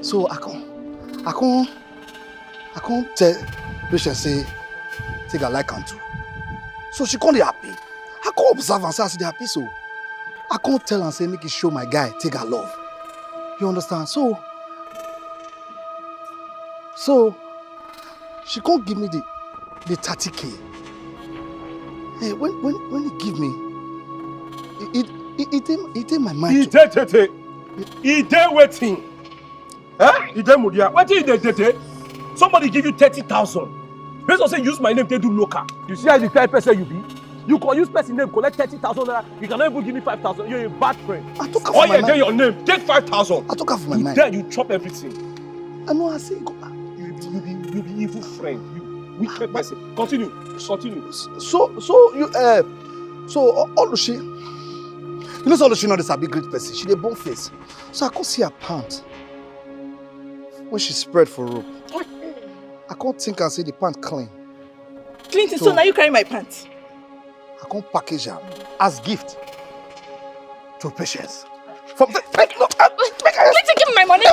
So I can't tell patients say Tika like am too. So she can't be happy. I can't observe and say they happy. So I can't tell and say make it show my guy Tika love. You understand? So she can't give me the 30K. Hey, when he give me, it in my mind.
He dey waiting. He dey mudia. What is dey? Somebody give you 30,000. Based on say use my name, they do local. You see how the type person you be? You can use person name, collect 30,000 naira. You cannot even give me 5,000. You're a bad friend.
I took her for my mind.
Get your name. Take 5,000.
I took her for my mind.
Then you chop everything.
I know. I say go.
You be evil friend. You wicked person. Continue.
So Oluchi, you know, Oluchi not a big great person. She dey born face. So I can't see her pant when she spread for rope. I can't think and say the pant clean.
Clinton, so now you carry my pants.
I can't package her as gift to patients. From the look,
Clinton, give me my money. You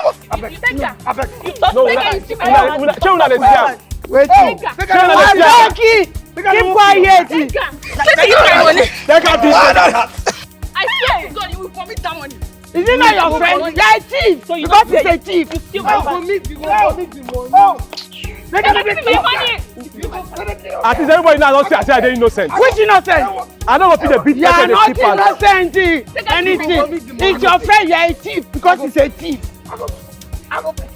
talk
wait. Keep quiet.
Clinton, give me my money. I swear to God, you will commit that money.
Is it not your friend? You're a thief.
So you
because he's a thief.
You steal my money.
Give me my money.
At least everybody now don't say I dey innocent.
Which innocent?
I don't want to be the beat
You are
person
not
dey keep am.
innocent. Anything. It's your friend. You're a thief because he's a thief. I go pay.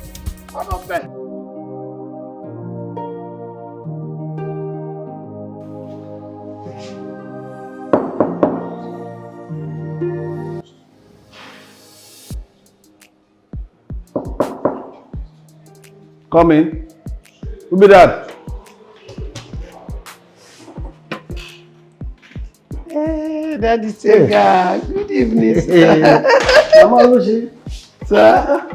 come in. Who be that?
Hey, Daddy Sega. Good evening, sir.
Mama Lucy.
Sir.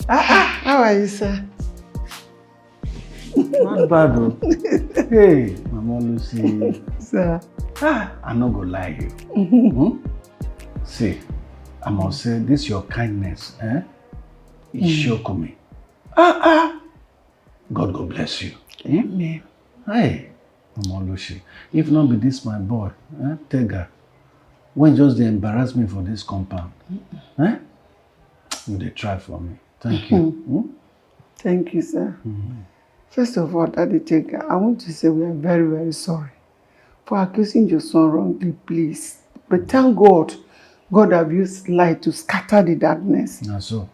How are you, sir?
Not bad, though. Hey,
Mama Lucy.
Sir.
I'm not gonna lie you. See, I must say this your kindness, it shocked me. God go bless you.
Amen.
Hey, Mama Lucy, if not be this my boy, Tega, when just they embarrass me for this compound, you they try for me. Thank you.
Thank you, sir. First of all, Daddy Tega, I want to say we are very, very sorry for accusing your son wrongly, please. But thank God, God have used light to scatter the darkness.
Not so.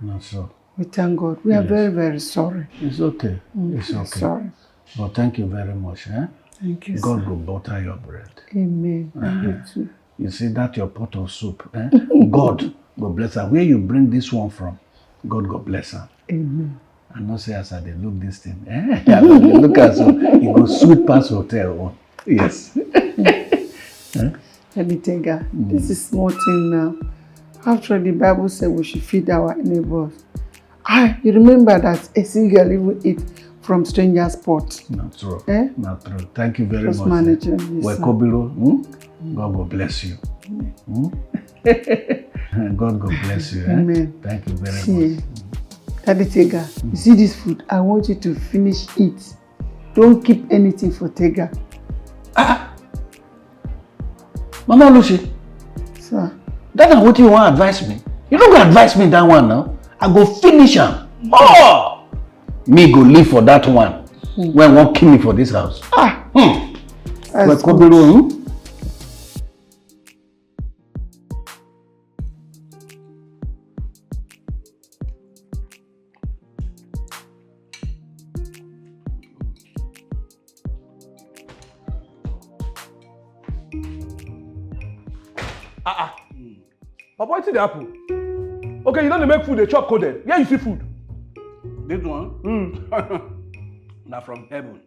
Not so.
We thank God. We are very, very sorry.
It's okay. It's okay.
Sorry.
But thank you very much.
Thank you,
God
sir.
will butter your bread.
Amen. And you too.
You see that your pot of soup, God will bless her. Where you bring this one from, God will bless her.
Amen.
I not say as I dey look this thing. I look at so you go sweet pass hotel one. Yes.
Let me tell you, this is small thing now. After the Bible said we should feed our neighbors. You remember that a single even eat from stranger's pot.
Not true. Not true. Thank you very
Just
much.
manage it. Yes,
Welcome, God will bless you. God will bless you.
Amen.
Thank you very much.
Daddy Tega, you see this food? I want you to finish it. Don't keep anything for Tega.
Mama Lucy.
Sir.
That's what you want to advise me. You don't go advise me that one now. I go finish him. Oh! Me go live for that one. When won't kill me for this house.
That's
good.
Papa, what's the apple? Okay, you don't make food, they chop coded. Where you see food?
This one? Now from heaven.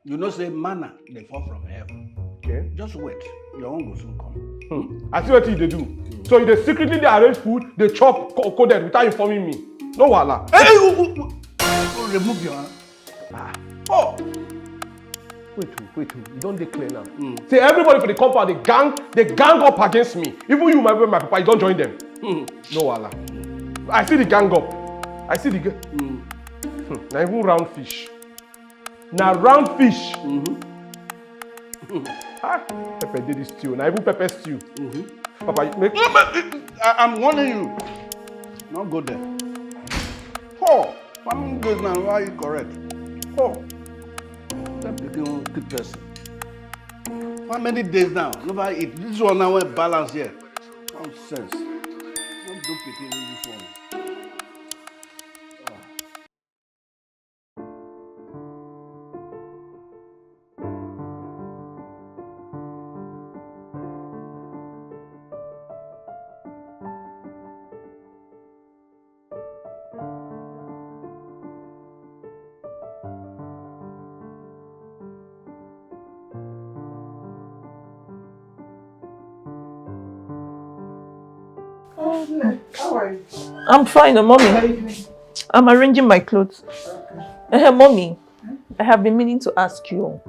You know say manna, they fall from heaven.
Okay.
Just wait. Your own will soon come.
I see what you do. So they secretly they arrange food, they chop coded without informing me. No wahala.
Hey, remove your hand.
Oh! Wait, you don't declare now. See, everybody for the compound, they gang up against me. Even you, my papa, you don't join them. No wahala. I see the gang up. I see the gang. Now even round fish. Now round fish. Pepper did this stew. Now even pepper stew. Papa, you make.
I'm warning you. Not go there. Oh, how many days now? Why are you correct? Oh. Keep person. How many days now? Nobody eat. This one now went balance here. Nonsense. Don't do picking this one.
How are you?
I'm fine, Mommy. I'm arranging my clothes. Mommy, I have been meaning to ask you,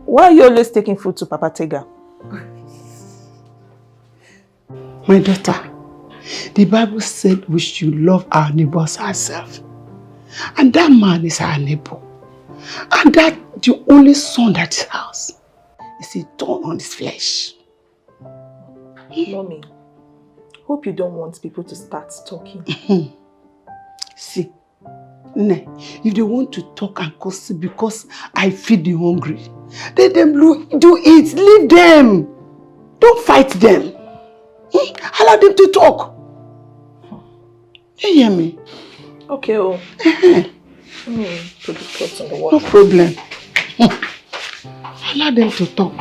why are you always taking food to Papa Tega?
My daughter, the Bible said we should love our neighbors ourselves. And that man is our neighbor. And that the only son that is house is a thorn on his flesh.
Mommy, hope you don't want people to start talking.
See, if they want to talk and gossip because I feed the hungry, let them do it. Leave them. Don't fight them. Allow them to talk. You hear me?
Okay, oh. Put the clothes on the wall.
No problem. Allow them to talk.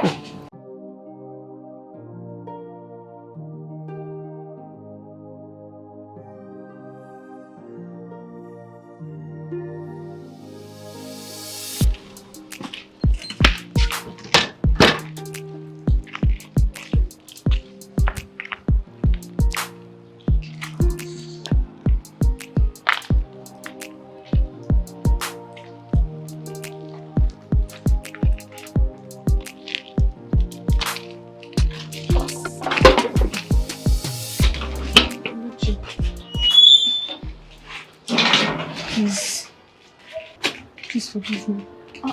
forgive me.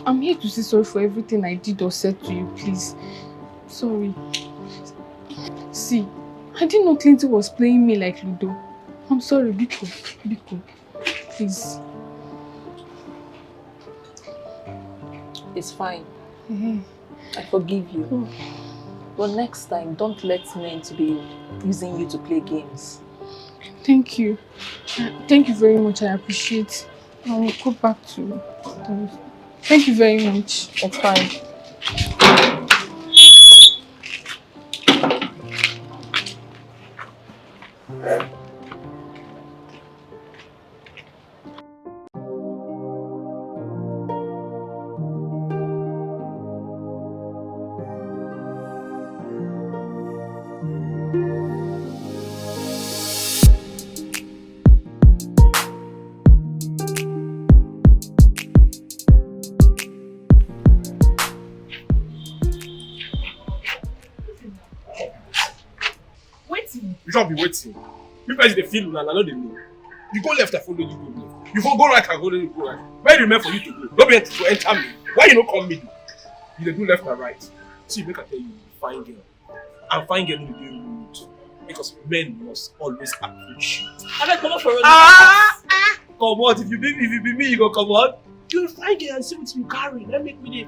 I'm here to say sorry for everything I did or said to you, please. Sorry. See, I didn't know Clinton was playing me like Ludo. I'm sorry, Biko. Biko, please.
It's fine. I forgive you.
Oh.
But next time, don't let men to be using you to play games.
Thank you. Thank you very much. I appreciate. I will go back to. Thank you very much.
It's fine.
You can't be waiting. You guys they feel and I know they know. You go left, I follow you go left. You go right, I go right. Where do you meant for you to go? Don't be to enter me. Why you not come middle? You dey do left and right. See, make I tell you, fine girl. And fine girl will be rude. Because men must always approach you.
I don't come out for a
Come on, if you be me, you go come on. You're a fine girl and see what you carry. Let me be the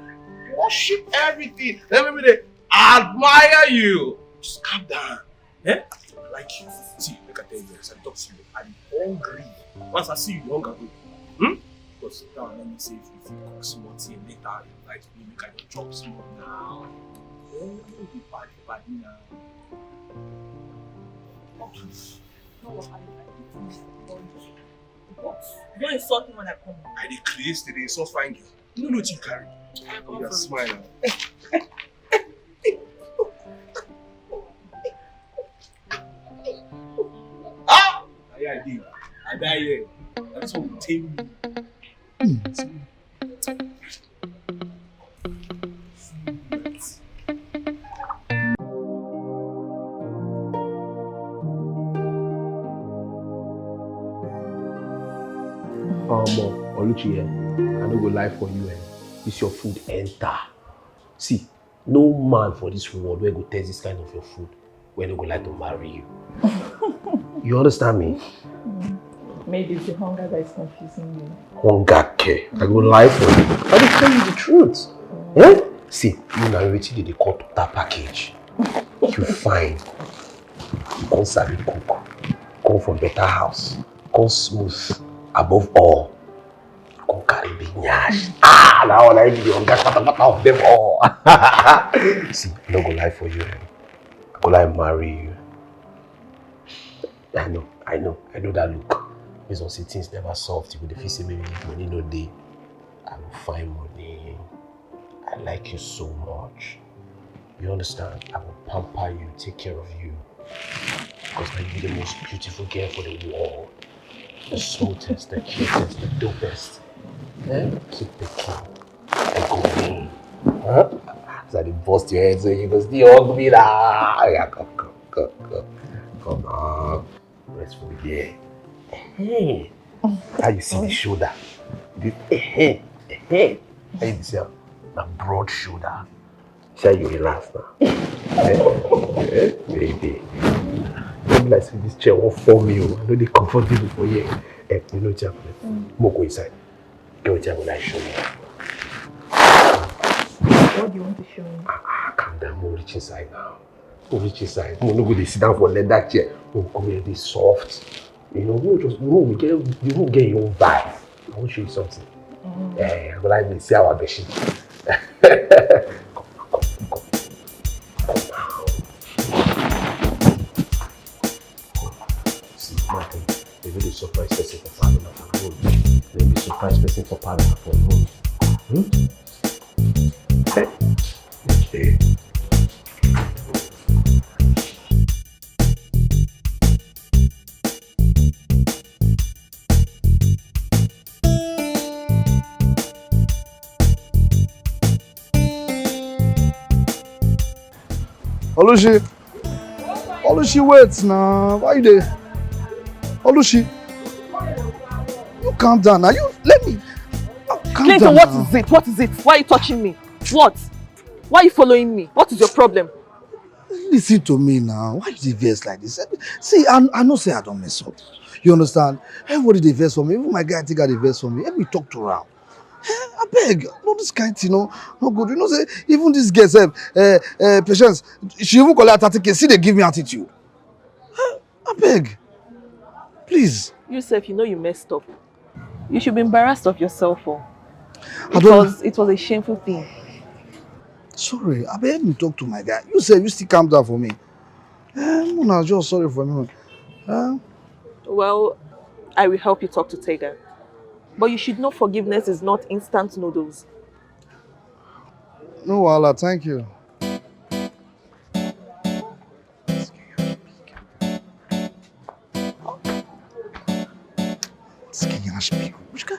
worship everything. Let me be the admire you. Just calm down. Eh? I like you. See, make I tell you, as I talk to you, I'm hungry. Once I see you, hunger go. But sit down, let me say if you cook something later, you like me, make I don't chop small now. Oh, be bad now.
What? You don't insult me when I come.
I declare today, so fine girl. You know what you carry. You are smiling. I did. I die here. That's what will tame me.
Oluchi, I don't go lie for you. This your food enter. See, no man for this world will go taste this kind of your food when they go like to marry you. You understand me?
Maybe it's the hunger that is confusing you.
Hunger care. I go lie for you. I will tell you the truth. Eh? See, you now already did the call to that package. You fine. Come sabi cook. Come from better house. Come smooth. Above all, come carry big nyash. Now I give you the hunger of them all. See, I don't go lie for you. I go lie marry you. I know that look. Based on say things never solved. You would say maybe money no day. I will find money. I like you so much. You understand? I will pamper you, take care of you. Because now you be the most beautiful girl for the world. The sweetest, the cutest, the dopest. Keep the king. And go in. Huh? So they bust your head so you go still hug me now. Yeah, come on. Restful there. Hey. How you see the shoulder? Hey. How you see a broad shoulder? Shall you relax now? Baby. Don't like see this chair won't form you. I know they're comfortable for you. You know what's happening? Go inside. Go inside when I show you.
What do you want to show me?
Calm down. We'll reach inside now. We'll reach inside. We'll not go to sit down for leather chair. We'll come here, be soft. You know, we get your own vibe. I want to show you something. I'm like to see our machine. Come now. See, Martin, they really surprise person for family for home. They be surprise person for partner for home. Okay.
Oluchi, wait now. Why you there? Oluchi, you calm down now. You let me.
Clayton, what is it? What is it? Why are you touching me? What? Why are you following me? What is your problem?
Listen to me now. Why you vex like this? See, I know say I don't mess up. You understand? Everybody dey vex for me. Even my guy think I dey vex for me. Let me talk to her. I beg. No, this kind thing, no good. You know, say even this girl, Patience, she even call her 30K. See, they give me attitude. I beg. Please.
You self, you know you messed up. You should be embarrassed of yourself, because it was a shameful thing.
Sorry, I beg, let me talk to my guy. You said you still calm down for me. Mona, just sorry for me.
Well, I will help you talk to Tega. But you should know forgiveness is not instant noodles.
No, Allah, thank you. Which guy?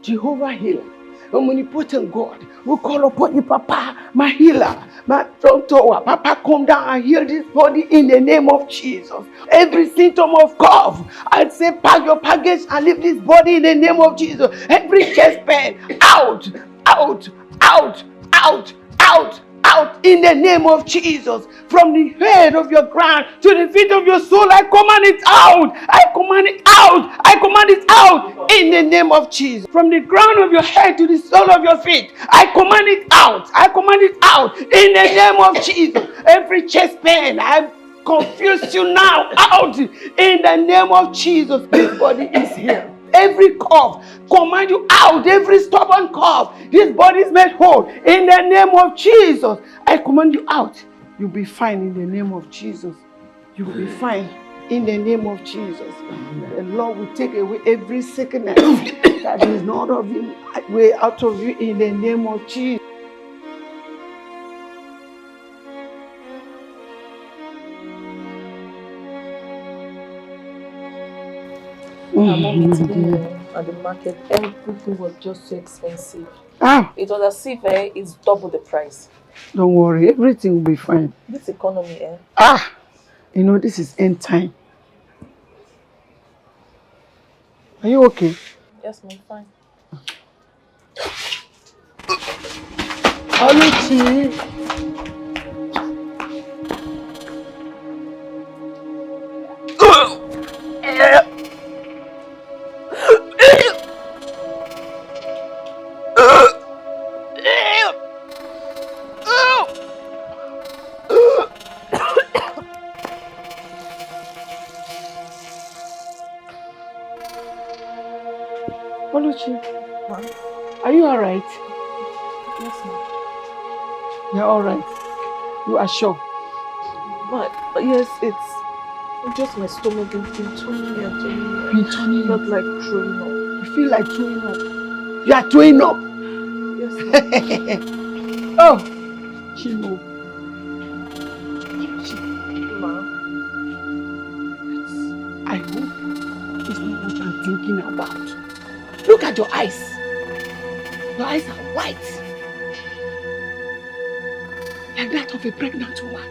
Jehovah healer, omnipotent God, we call upon you, Papa, my healer, my strong tower. Papa, come down and heal this body in the name of Jesus. Every symptom of cough, I'd say pack your package and leave this body in the name of Jesus. Every chest pain, out, out, out, out, out, out in the name of Jesus. From the head of your crown to the feet of your soul, I command it out. I command it out. I command it out in the name of Jesus. From the crown of your head to the sole of your feet, I command it out. I command it out in the name of Jesus. Every chest pain, I confuse you now, out in the name of Jesus. This body is here. Every cough, command you out. Every stubborn cough, this body is made whole in the name of Jesus. I command you out. You'll be fine in the name of Jesus. You will be fine in the name of Jesus. The Lord will take away every sickness that is not of Him, way out of you in the name of Jesus.
At the market, everything was just so expensive. It was as if it's double the price.
Don't worry, everything will be fine.
This economy,
you know, this is end time. Are you okay?
Yes, I'm fine.
Oluchi. Oluchi, are you alright?
Yes, ma'am.
You're alright. You are sure?
But yes, it's just my stomach been turning me and turning me.
Been turning you?
Not like throwing up.
You feel like throwing up? You are throwing up?
Yes, ma'am.
Oh, Chimo.
Ma'am.
I hope it's not what I'm thinking about. Look at your eyes. Your eyes are white. Like that of a pregnant woman.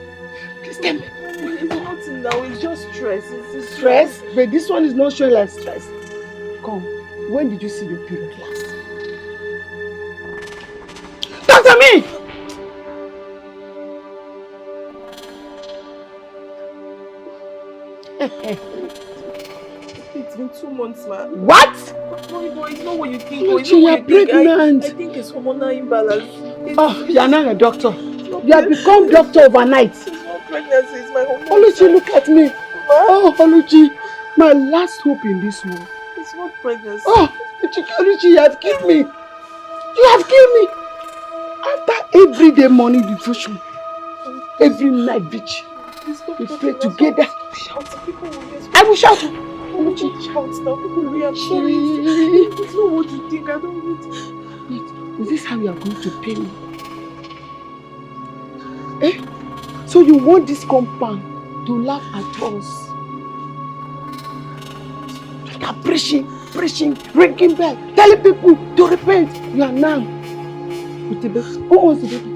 Please tell me.
It's nothing now, it's just stress. It's
stress? But this one is not showing like stress. Come, when did you see your period last? Talk to me!
It's been 2 months, man.
What?
No, it's not what you think.
You are pregnant.
I think it's hormonal imbalance.
You are not a doctor. You have become doctor overnight.
It's not pregnancy, it's my hormones.
Oluchi, look at me. Oh, Oluchi, my last hope in this world.
It's not pregnancy.
Oh, Oluchi, you have killed me. You have killed me. After everyday morning devotion, every night vigil, we pray together. I will shout.
Oluchi, shout now. People will sorry. It's not what you think. I don't need.
Wait, is this how you are going to pay me? Eh? So you want this compound to laugh at us? Like I'm preaching, ringing bell, telling people to repent. You are now with the baby. Who owns the baby?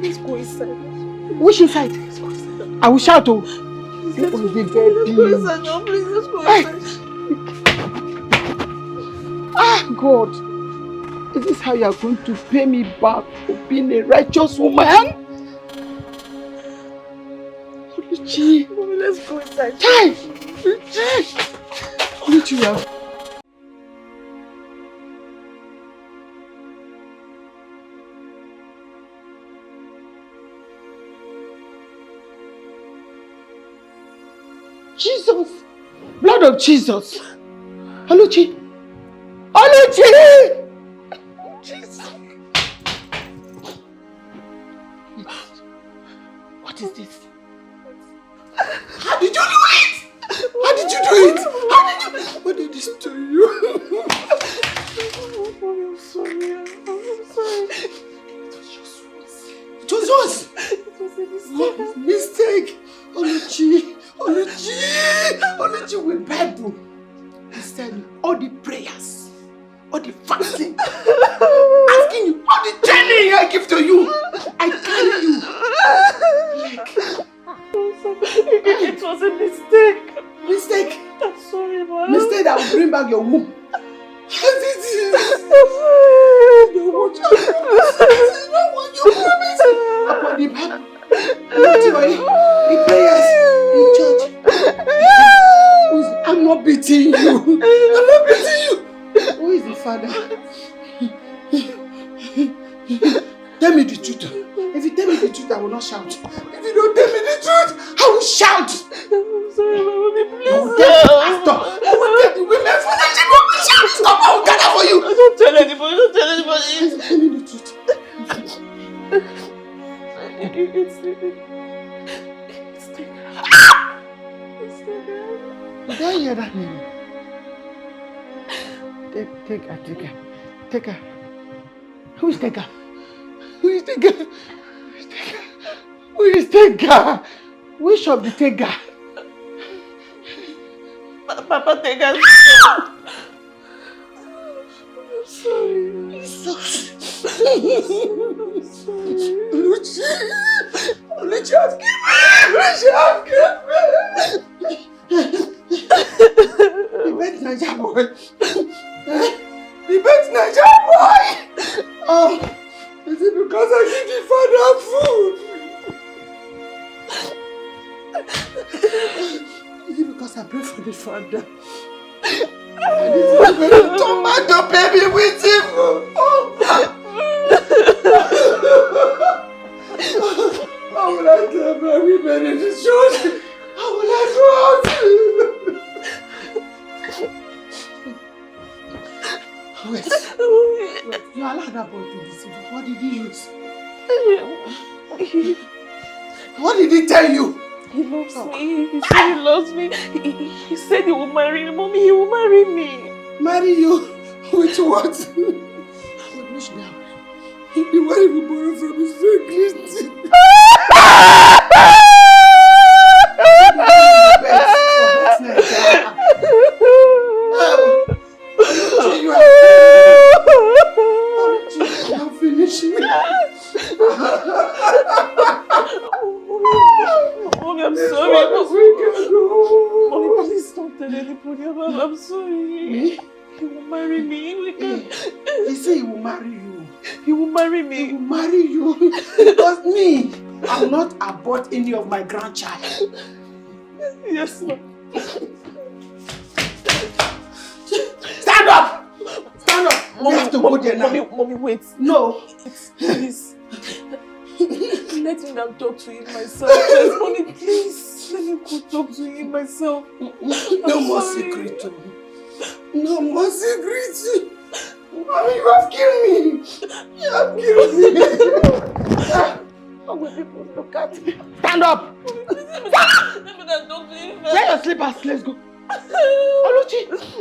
Let's go inside.
Which inside? I will shout. Oh.
Let's go inside. No, please, let's go inside.
Ah, God. Is this how you are going to pay me back for being a righteous woman? Oluchi.
Mommy, let's go inside.
Hey! Oluchi, you have... Jesus! Blood of Jesus! Oluchi! Oluchi! Jesus! What is this? How did you do it? How did you do it? What did this do you?
Mommy, I'm sorry. I'm sorry.
It was us!
It was a mistake.
What mistake? Oluchi! Oluchi with Bible. Listen, all the prayers, all the fasting, asking you, all the training I give to you, I carry you.
It was a mistake.
Mistake?
I'm sorry, Mom.
Mistake that will bring back your womb. This is not what you promised. Upon the Bible, the prayers, the church. I'm not beating you. I'm not beating you. Who is the father? Tell me the truth. If you tell me the truth, I will not shout. If you don't tell me the truth, I will shout.
I'm sorry, Mommy, please.
I will tell the pastor. I will tell the women for the children. I will shout. Stop, I will gather for you.
Don't tell anybody. Don't tell anybody.
Tell me the truth. Did I hear that name? Take her. Who is Tega? Which of the Tega?
Papa Tega. I'm sorry.
Oluchi has killed me. The best Naija boy. Oh, is it because I give the father food? Is it because I pray for the father? And is it because tomato baby with him? How will I tell my women in the church? How will I go out? Wait. You allowed that boy to deceive you. What did he use? What did he tell you?
He loves me. He said he loves me. He said he will marry me. Mommy, he will marry me.
Marry you? With what? Which now? The one he will borrow from his friend Clinton. You are finishing me.
Mommy, I'm sorry. Mommy, please don't tell anybody about it. I'm sorry.
Me?
He will marry me.
He said he will marry you.
He will marry me.
He will marry you. Because me, I will not abort any of my grandchild.
Yes, ma'am.
Stand up! Stand up! You have to go there now.
Mommy, wait.
No.
Please. Let me now talk to him myself. Please, Mommy, please. Let me go talk to him myself.
No more secret. No more secret. Mommy, you have killed me. You have killed me. How will people look at me? Stand up!
Let me now talk to him.
Wear your slippers. Let's go. Oluchi,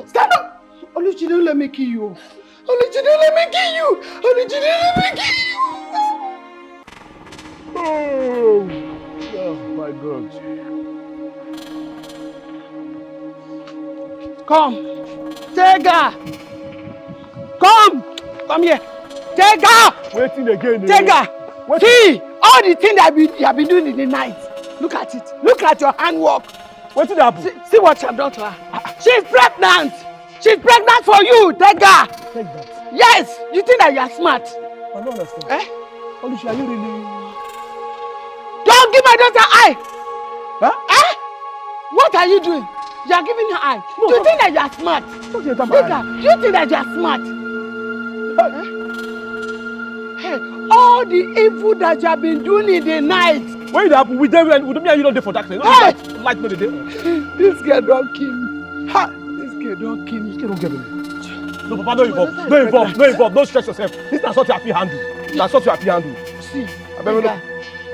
stand up. Oluchi, don't let me kill you. Oluchi, don't let me kill you. Oluchi, don't let me kill you.
Oh my God.
Come. Tega. Come here. Tega.
Waiting again.
Tega. See. All the things that you have been doing in the night. Look at it. Look at your handwork.
What did happen?
See what you have done to her. She's pregnant. She's pregnant for you. Take her.
Pregnant?
Yes. You think that you are smart?
I don't understand.
Eh?
Oluchi, are you really?
Don't give my daughter eye.
Huh?
Eh? What are you doing? You are giving her eye.
No,
Do you think that you are smart?
Don't you
Take her. Do you think that you are smart? Hey, all the evil that you have been doing in the night.
When it happen, we me and you don't there for that. Light no the day.
This girl don't kill me. Ha! This girl don't kill me.
This girl don't get me. No, Papa, don't involve. No involve. No involve. Don't stress yourself. This is not what you have to handle. That's what you have to handle.
See,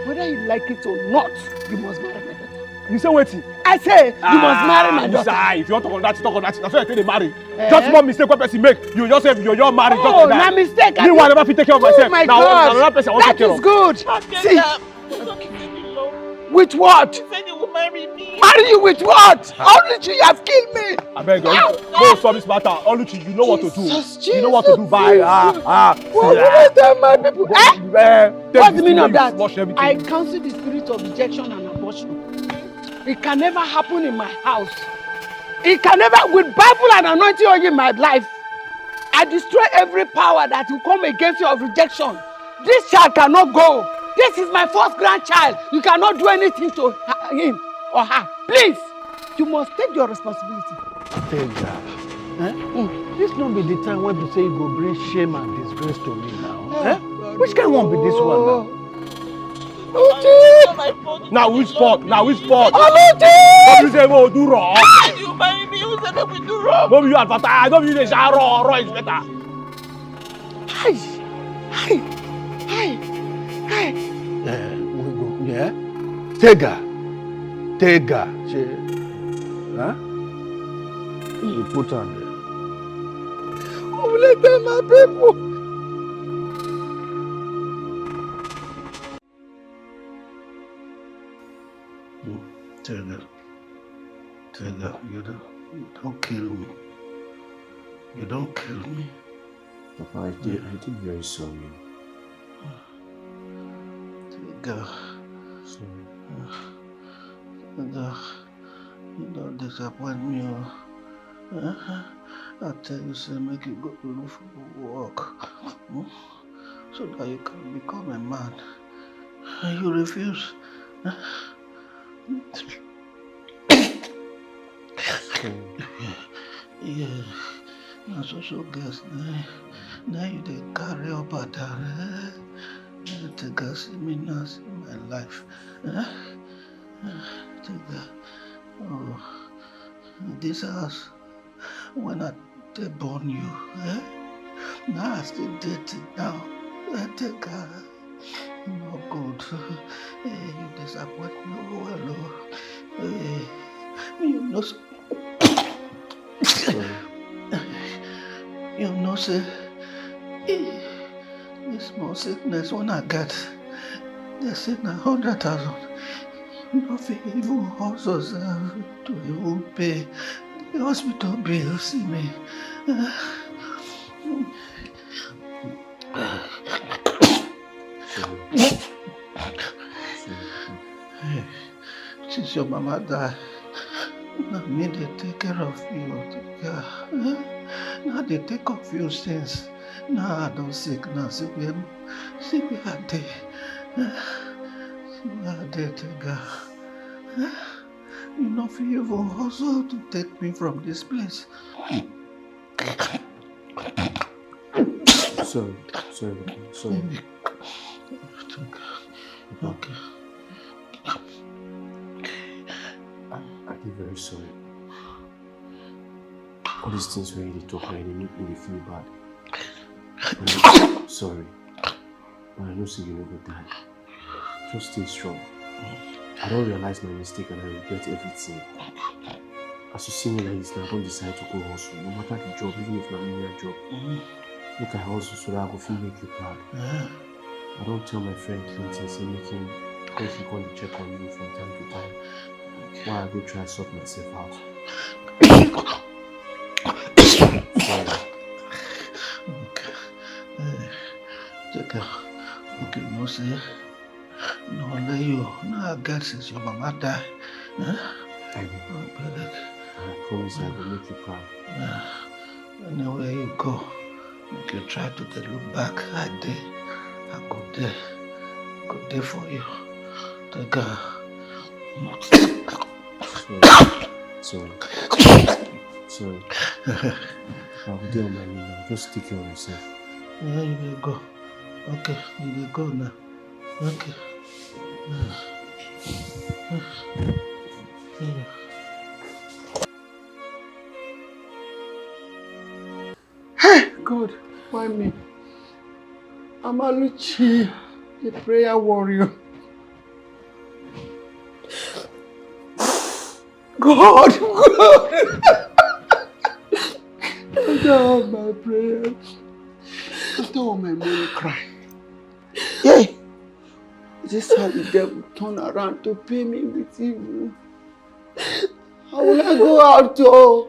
whether you like it or not, you must marry my daughter.
You say waiting.
I say you must marry my daughter.
If you want to talk on that, talk on that. That's why I tell you marry. Just one mistake one person make, you just say you're married.
Oh, na mistake.
Meanwhile, I never fit take care of myself.
Oh my
now,
God.
Another person I want to take care of.
That is good. See. With what?
You said you will marry me.
Marry you with what? Oluchi, you have killed me.
I beg you. Go solve this matter. Oluchi, you know what to do. You know what to do. Bye.
What did I tell my people? What's the meaning of that?
Everything.
I cancel the spirit of rejection and abortion. It can never happen in my house. It can never, with Bible and anointing oil in my life, I destroy every power that will come against you of rejection. This child cannot go. This is my first grandchild. You cannot do anything to him or her. Please, you must take your responsibility.
Tell her. This not be the time when you say you go bring shame and disgrace to me now. Which kind one be this one now?
Now which sport?
Oluchi!
What you say we do wrong?
You marry me, who said that we do wrong?
No, you advertise. No, you say raw is better.
Hi.
We go. Yeah. Take her. Huh? You put her there.
Oh, let them my people.
Tell her, you don't kill me. You don't kill me.
Papa, I did very sorry.
Tell her.
Sorry.
You don't disappoint me. I tell you, say, make you go to look for work. So that you can become a man. And you refuse. Yeah, now so guess now you dey carry up at her. Take her see me now, see my life. Take her. Oh, this house when I they born you, now I still date it now. Take her. No good. You disappoint me well. You know. You know, say, this small sickness when I got, they said 100,000. Nothing even also to even pay the hospital bill. See me. Since your mama died, now me they take care of you. Now they take care of you since. Now I don't sick now. See where I dey. See where I dey, take her. You know for you also to take me from this place.
Sorry.
Okay.
I'm very sorry. All these things when they talk, they make me feel bad. I'm sorry. But I know so you never die. Just stay strong. I don't realize my mistake and I regret everything. As you see me like this now, I don't decide to go hustle. No matter the job, even if not a job. Make I hustle so that I go feel make you proud. I don't tell my friend Clinton, say make him come to check on you from time to time. While I go try to sort myself out. Sorry.
Okay. Okay, no say. No, let you. No, I guess since your mama died. Huh?
Baby, I promise I will make you proud.
Anywhere you go, make you try to look back. I go there for you. Take a...
Sorry. I'll be on my knee now. Just take care of yourself.
Yeah, you will go. Okay, you will go now. Okay.
Hey, God, why me? I'm Aluchi, the prayer warrior. God! After all my prayers, after all my money cry, yeah, this is how the devil turn around to pay me with evil. How will I go out to?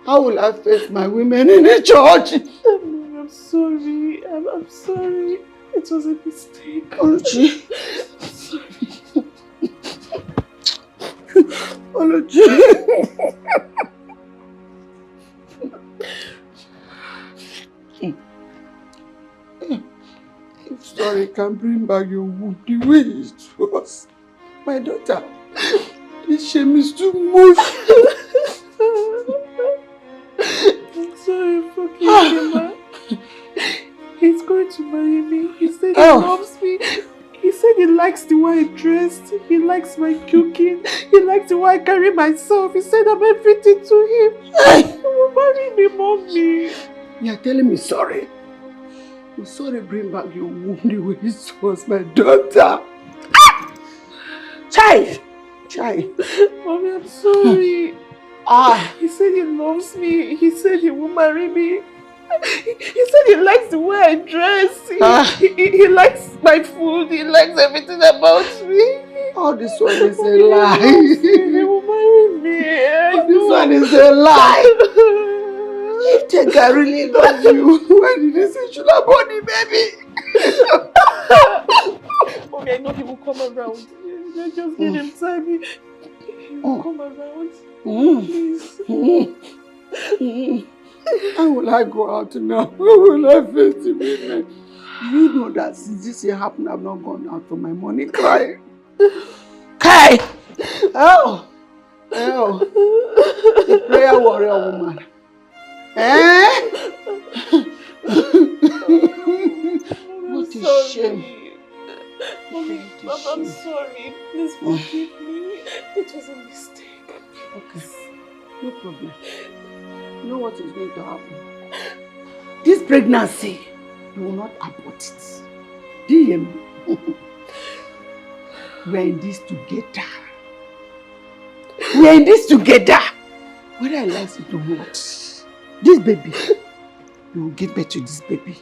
How will I face my women in the church?
I'm sorry. I'm sorry. It was a mistake.
Oluchi. Oluchi. If sorry can bring back your wound the way it was, my daughter, this shame is too much.
I'm sorry, forgive me, ma. He's going to marry me. He said he loves me. He said he likes the way I dressed. He likes my cooking. He likes the way I carry myself. He said I'm everything to him. He will marry me, mommy.
You are telling me sorry. I'm sorry, bring back your wound the way it was, my daughter. Child!
Mommy, I'm sorry. He said he loves me. He said he will marry me. He said he likes the way I dress. He likes my food. He likes everything about me.
All this one is a lie.
He will marry me.
This one is a lie. If the guy really loves you, why did he say should have body, baby?
Okay, I know he will come around. Just give him time. He will come around. Please.
How will I go out now? How will I face the women? You know that since this year happened, I've not gone out for my money crying. Kai! Oh! The prayer warrior woman. What a shame.
Mommy, I'm sorry. Please forgive me. It was a mistake.
Okay. No problem. You know what is going to happen? This pregnancy, you will not abort it. DM. We are in this together. Whether I like it or not, this baby, you will give birth to this baby.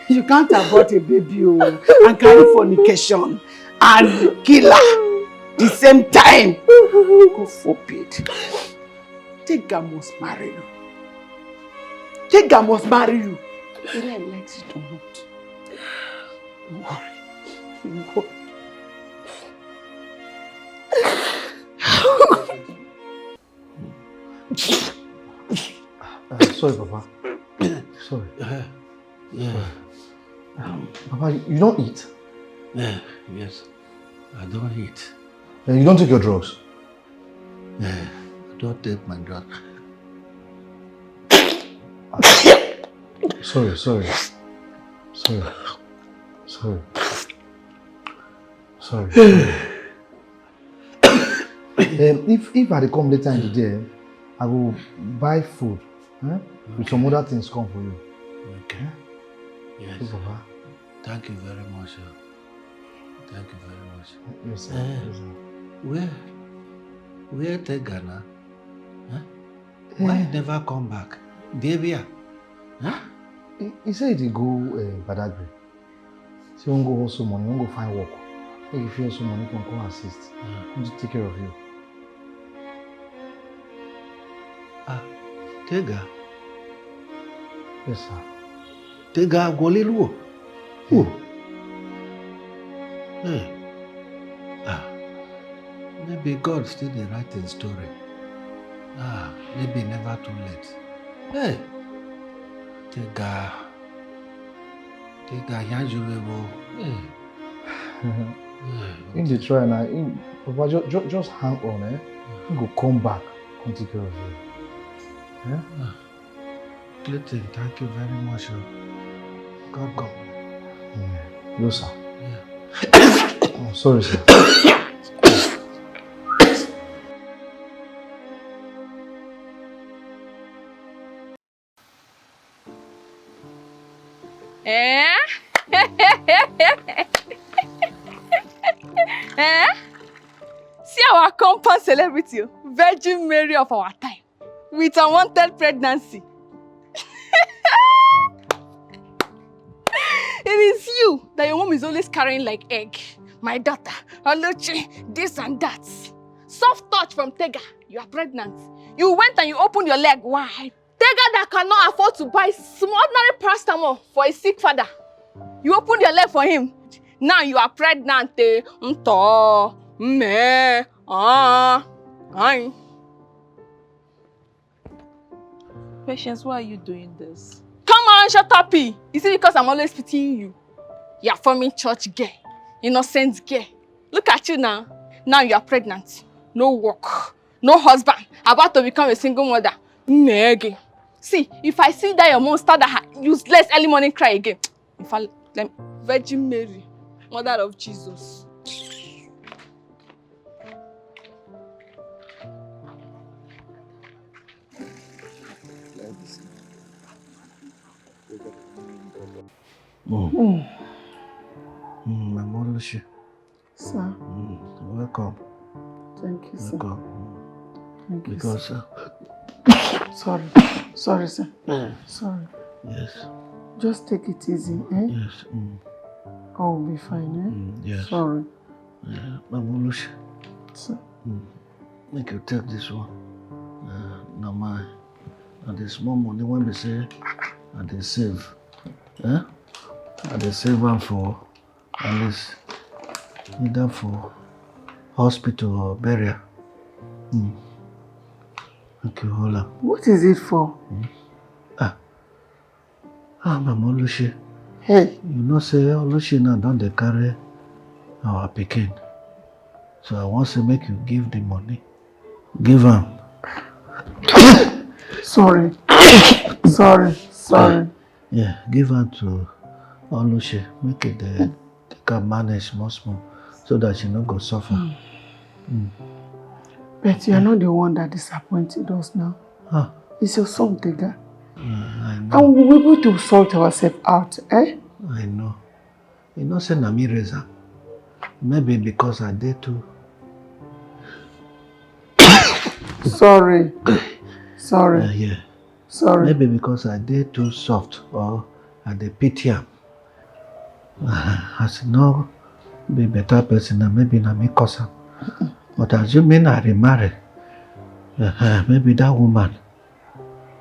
You can't abort a baby and carry fornication and kill her. The same time. God forbid. Tega must marry you. Whether I like it or not. Don't worry.
Sorry, Papa. Sorry. Papa, you don't eat?
Yes, I don't eat.
You don't take your drugs?
I don't take my drugs.
Sorry. If I come later in the day, I will buy food with some other things come for you.
Okay. Yes.
Okay, Papa.
Thank you very much. Thank you very much.
Yes, sir.
Where take Ghana? Why never come back? Behavior?
He said he go Badagry. So he won't go also money, he won't go find work. If you feel some money, he can come assist. He wants to take care of you.
Tega?
Yes, sir.
Tega Gwoliluo. Who? Hey. Maybe God still dey write his story. Maybe never too late. Hey. Tega Yanjuwebo. Hey.
In the try now, Papa, just hang on, eh? He go come back, come take care of you. Yeah?
Clayton, thank you very much. God go.
No, sir. Yeah. Oh, sorry, sir.
See our compound celebrity, Virgin Mary of our time, with unwanted pregnancy. It is you that your mom is always carrying like egg. My daughter, Oluchi, this and that. Soft touch from Tega, you are pregnant. You went and you opened your leg wide. Tega that cannot afford to buy some ordinary paracetamol for a sick father. You opened your leg for him. Now you are pregnant.
Patience, why are you doing this?
Come on, shut up. Is it because I'm always pitying you? You are forming church girl, innocent girl. Look at you now. Now you are pregnant. No work, no husband, about to become a single mother. See, if I see that your mom start that useless early morning cry again, Virgin Mary, Mother of Jesus.
My mother,
Sir.
Welcome.
Thank you, sir.
Welcome.
Thank you,
Because,
sir. Sorry, sir. Sorry.
Yes.
Just take it easy, eh?
Yes.
All will be fine, eh?
Yes.
Sorry.
My Molush.
Sir.
Make you take this one. Now my, the small money when we say, and they save. And they save one for at least either for hospital or burial. Thank you, Hola.
What is it for?
Mama Oluchi.
Hey.
You know, say Oluchi now don't they carry our pikin. So I want to make you give the money. Give him.
Sorry. Sorry.
Yeah, give her to Oluchi. Make it they can manage small, so that she not go suffer.
But you are not the one that disappointed us now. It's your son, Tega.
I know.
And we will be able to sort ourselves out, eh?
I know. You know, say na me raise her. Maybe because I did too.
Sorry.
Yeah.
Sorry.
Maybe because I did too soft or I did pity him. As no be better person, and maybe na me cause him. But assuming I remarry, maybe that woman,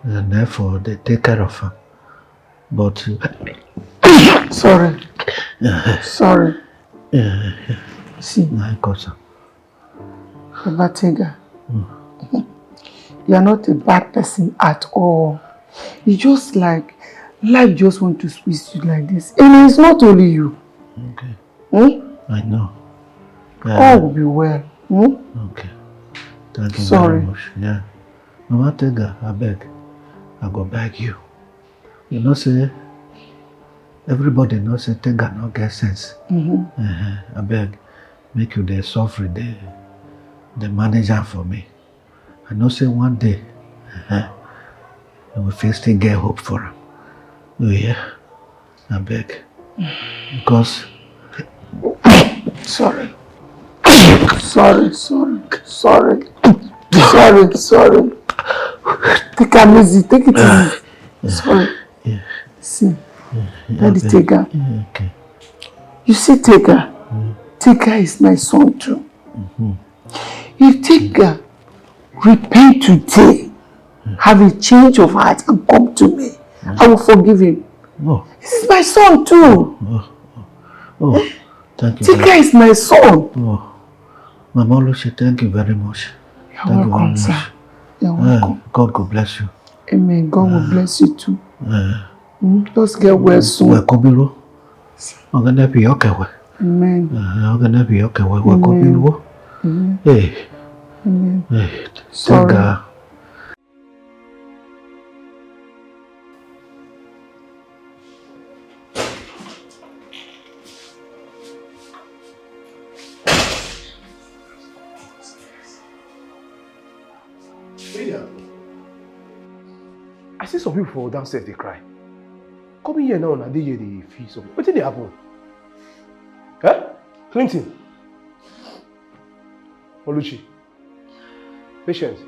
and therefore they take care of her. But
Sorry. See,
I cause him.
Baba Tega, you are not a bad person at all. It's just like life just wants to squeeze you like this. And it's not only you.
Okay.
I
know.
All will be well.
Okay. Thank you very much. Yeah. Mama Tega, I beg. I go beg you. You know, say, everybody knows say Tega no get sense. I beg, make you the suffer, the manager for me. I know say one day, we will still get hope for him. Oh yeah, I beg. Because... Sorry.
Take it easy, take it easy. Sorry.
Yeah.
See, Daddy Tega.
Okay.
You see Tega? Tega is my son too. If Tega repent today, have a change of heart and come to me, I will forgive him.
Oh.
This is my son too.
Oh, thank you.
Tika is my son.
Oh, Mama Oluchi, thank you very much.
You're welcome, sir. You're welcome.
God will bless you.
Amen. God will bless you too. Just get well soon.
Welcome, I'm gonna be okay.
Amen.
I'm gonna be okay. Welcome, hey.
Amen.
Hey.
Sorry.
I see some people downstairs, they cry. Come here now and they hear the feel something. What did they happen? Huh? Clinton? Oluchi? Patience?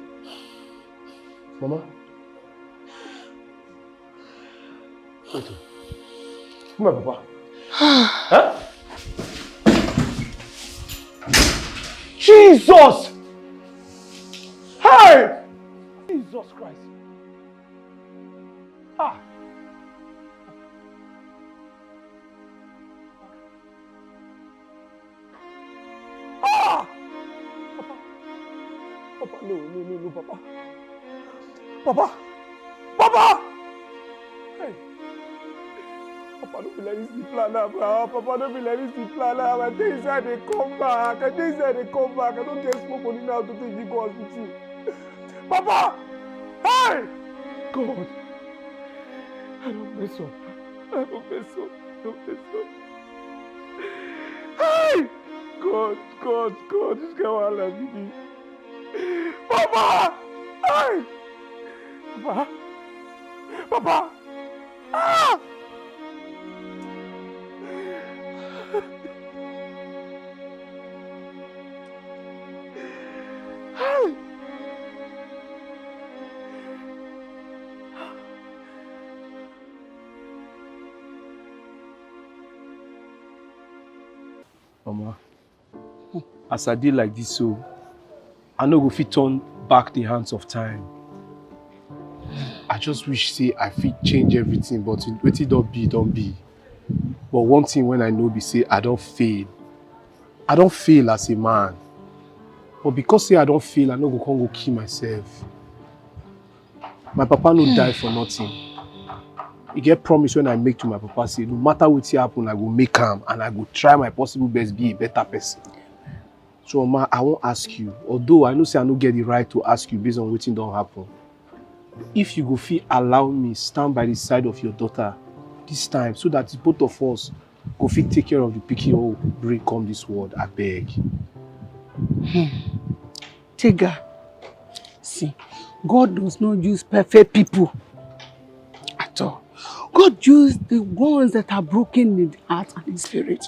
Mama? Wait. Who my papa? Huh? Jesus! Hey! Jesus Christ! Ah! Ah! Papa, no, Papa. Papa! Papa! Hey! Papa, don't be like this plan now, Papa, don't be like this plan now. I think inside they come back. I don't get smoke money now to take you go hospital. Papa! Hey! God! I don't mess up. Don't mess up. Hey! God, this guy won't let me. Papa! Hey! Papa! Ah! Hey! Mama, as I did like this, so I know if we turn back the hands of time. I just wish say I fit change everything, but what it don't be. But one thing when I know be say I don't fail. I don't fail as a man. But because say I don't fail, I no go kill myself. My papa no die for nothing. He get promise when I make to my papa say no matter what happen, I will make him and I will try my possible best be a better person. So Mama, I won't ask you, although I know say I don't get the right to ask you based on what don't happen. If you go feel allow me stand by the side of your daughter this time so that both of us go feel take care of the pikin who bring come this world, I beg.
Tiga, see, God does not use perfect people at all. God uses the ones that are broken in the heart and in spirit.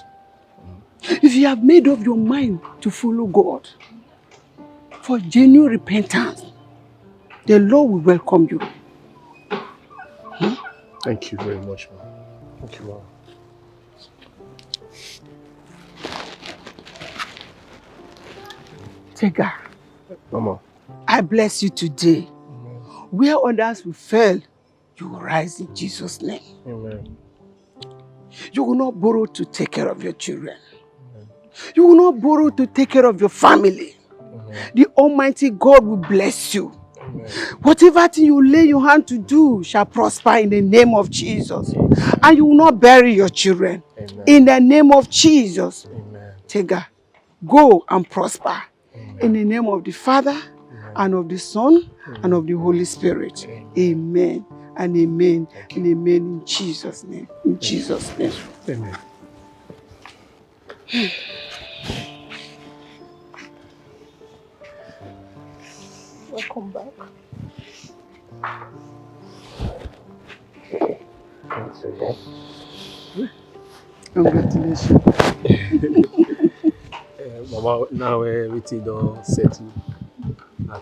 If you have made up your mind to follow God for genuine repentance, the Lord will welcome you.
Thank you very much, Mom. Thank you, Mom.
Tiga,
Mama,
I bless you today. Where others will fail, you will rise in Jesus' name.
Amen.
You will not borrow to take care of your children. Amen. You will not borrow to take care of your family. Amen. The Almighty God will bless you. Amen. Whatever thing you lay your hand to do shall prosper in the name of Jesus. Amen. And you will not bury your children. Amen. In the name of Jesus. Amen. Tiga, go and prosper. Amen. In the name of the Father, amen, and of the Son, amen, and of the Holy Spirit. Amen. Amen. And amen. And amen in Jesus' name. In Jesus' name.
Amen.
Welcome back.
Congratulations.
Mama, now everything don't settle. I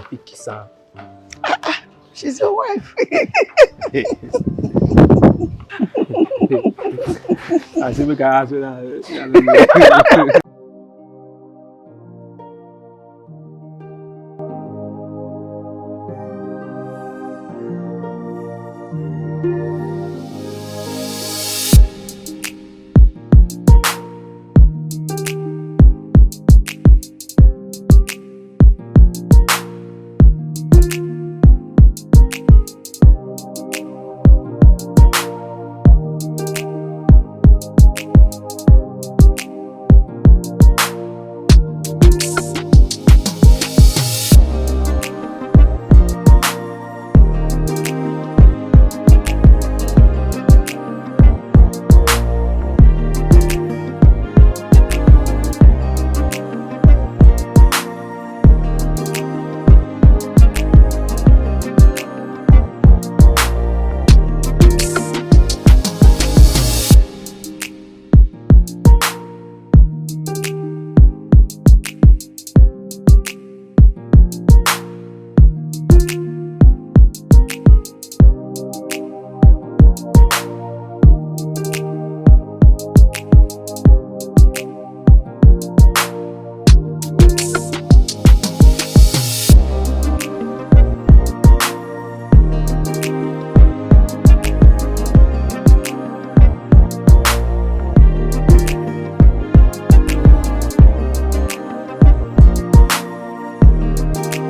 pick kiss her.
She's your wife.
I see me ask you.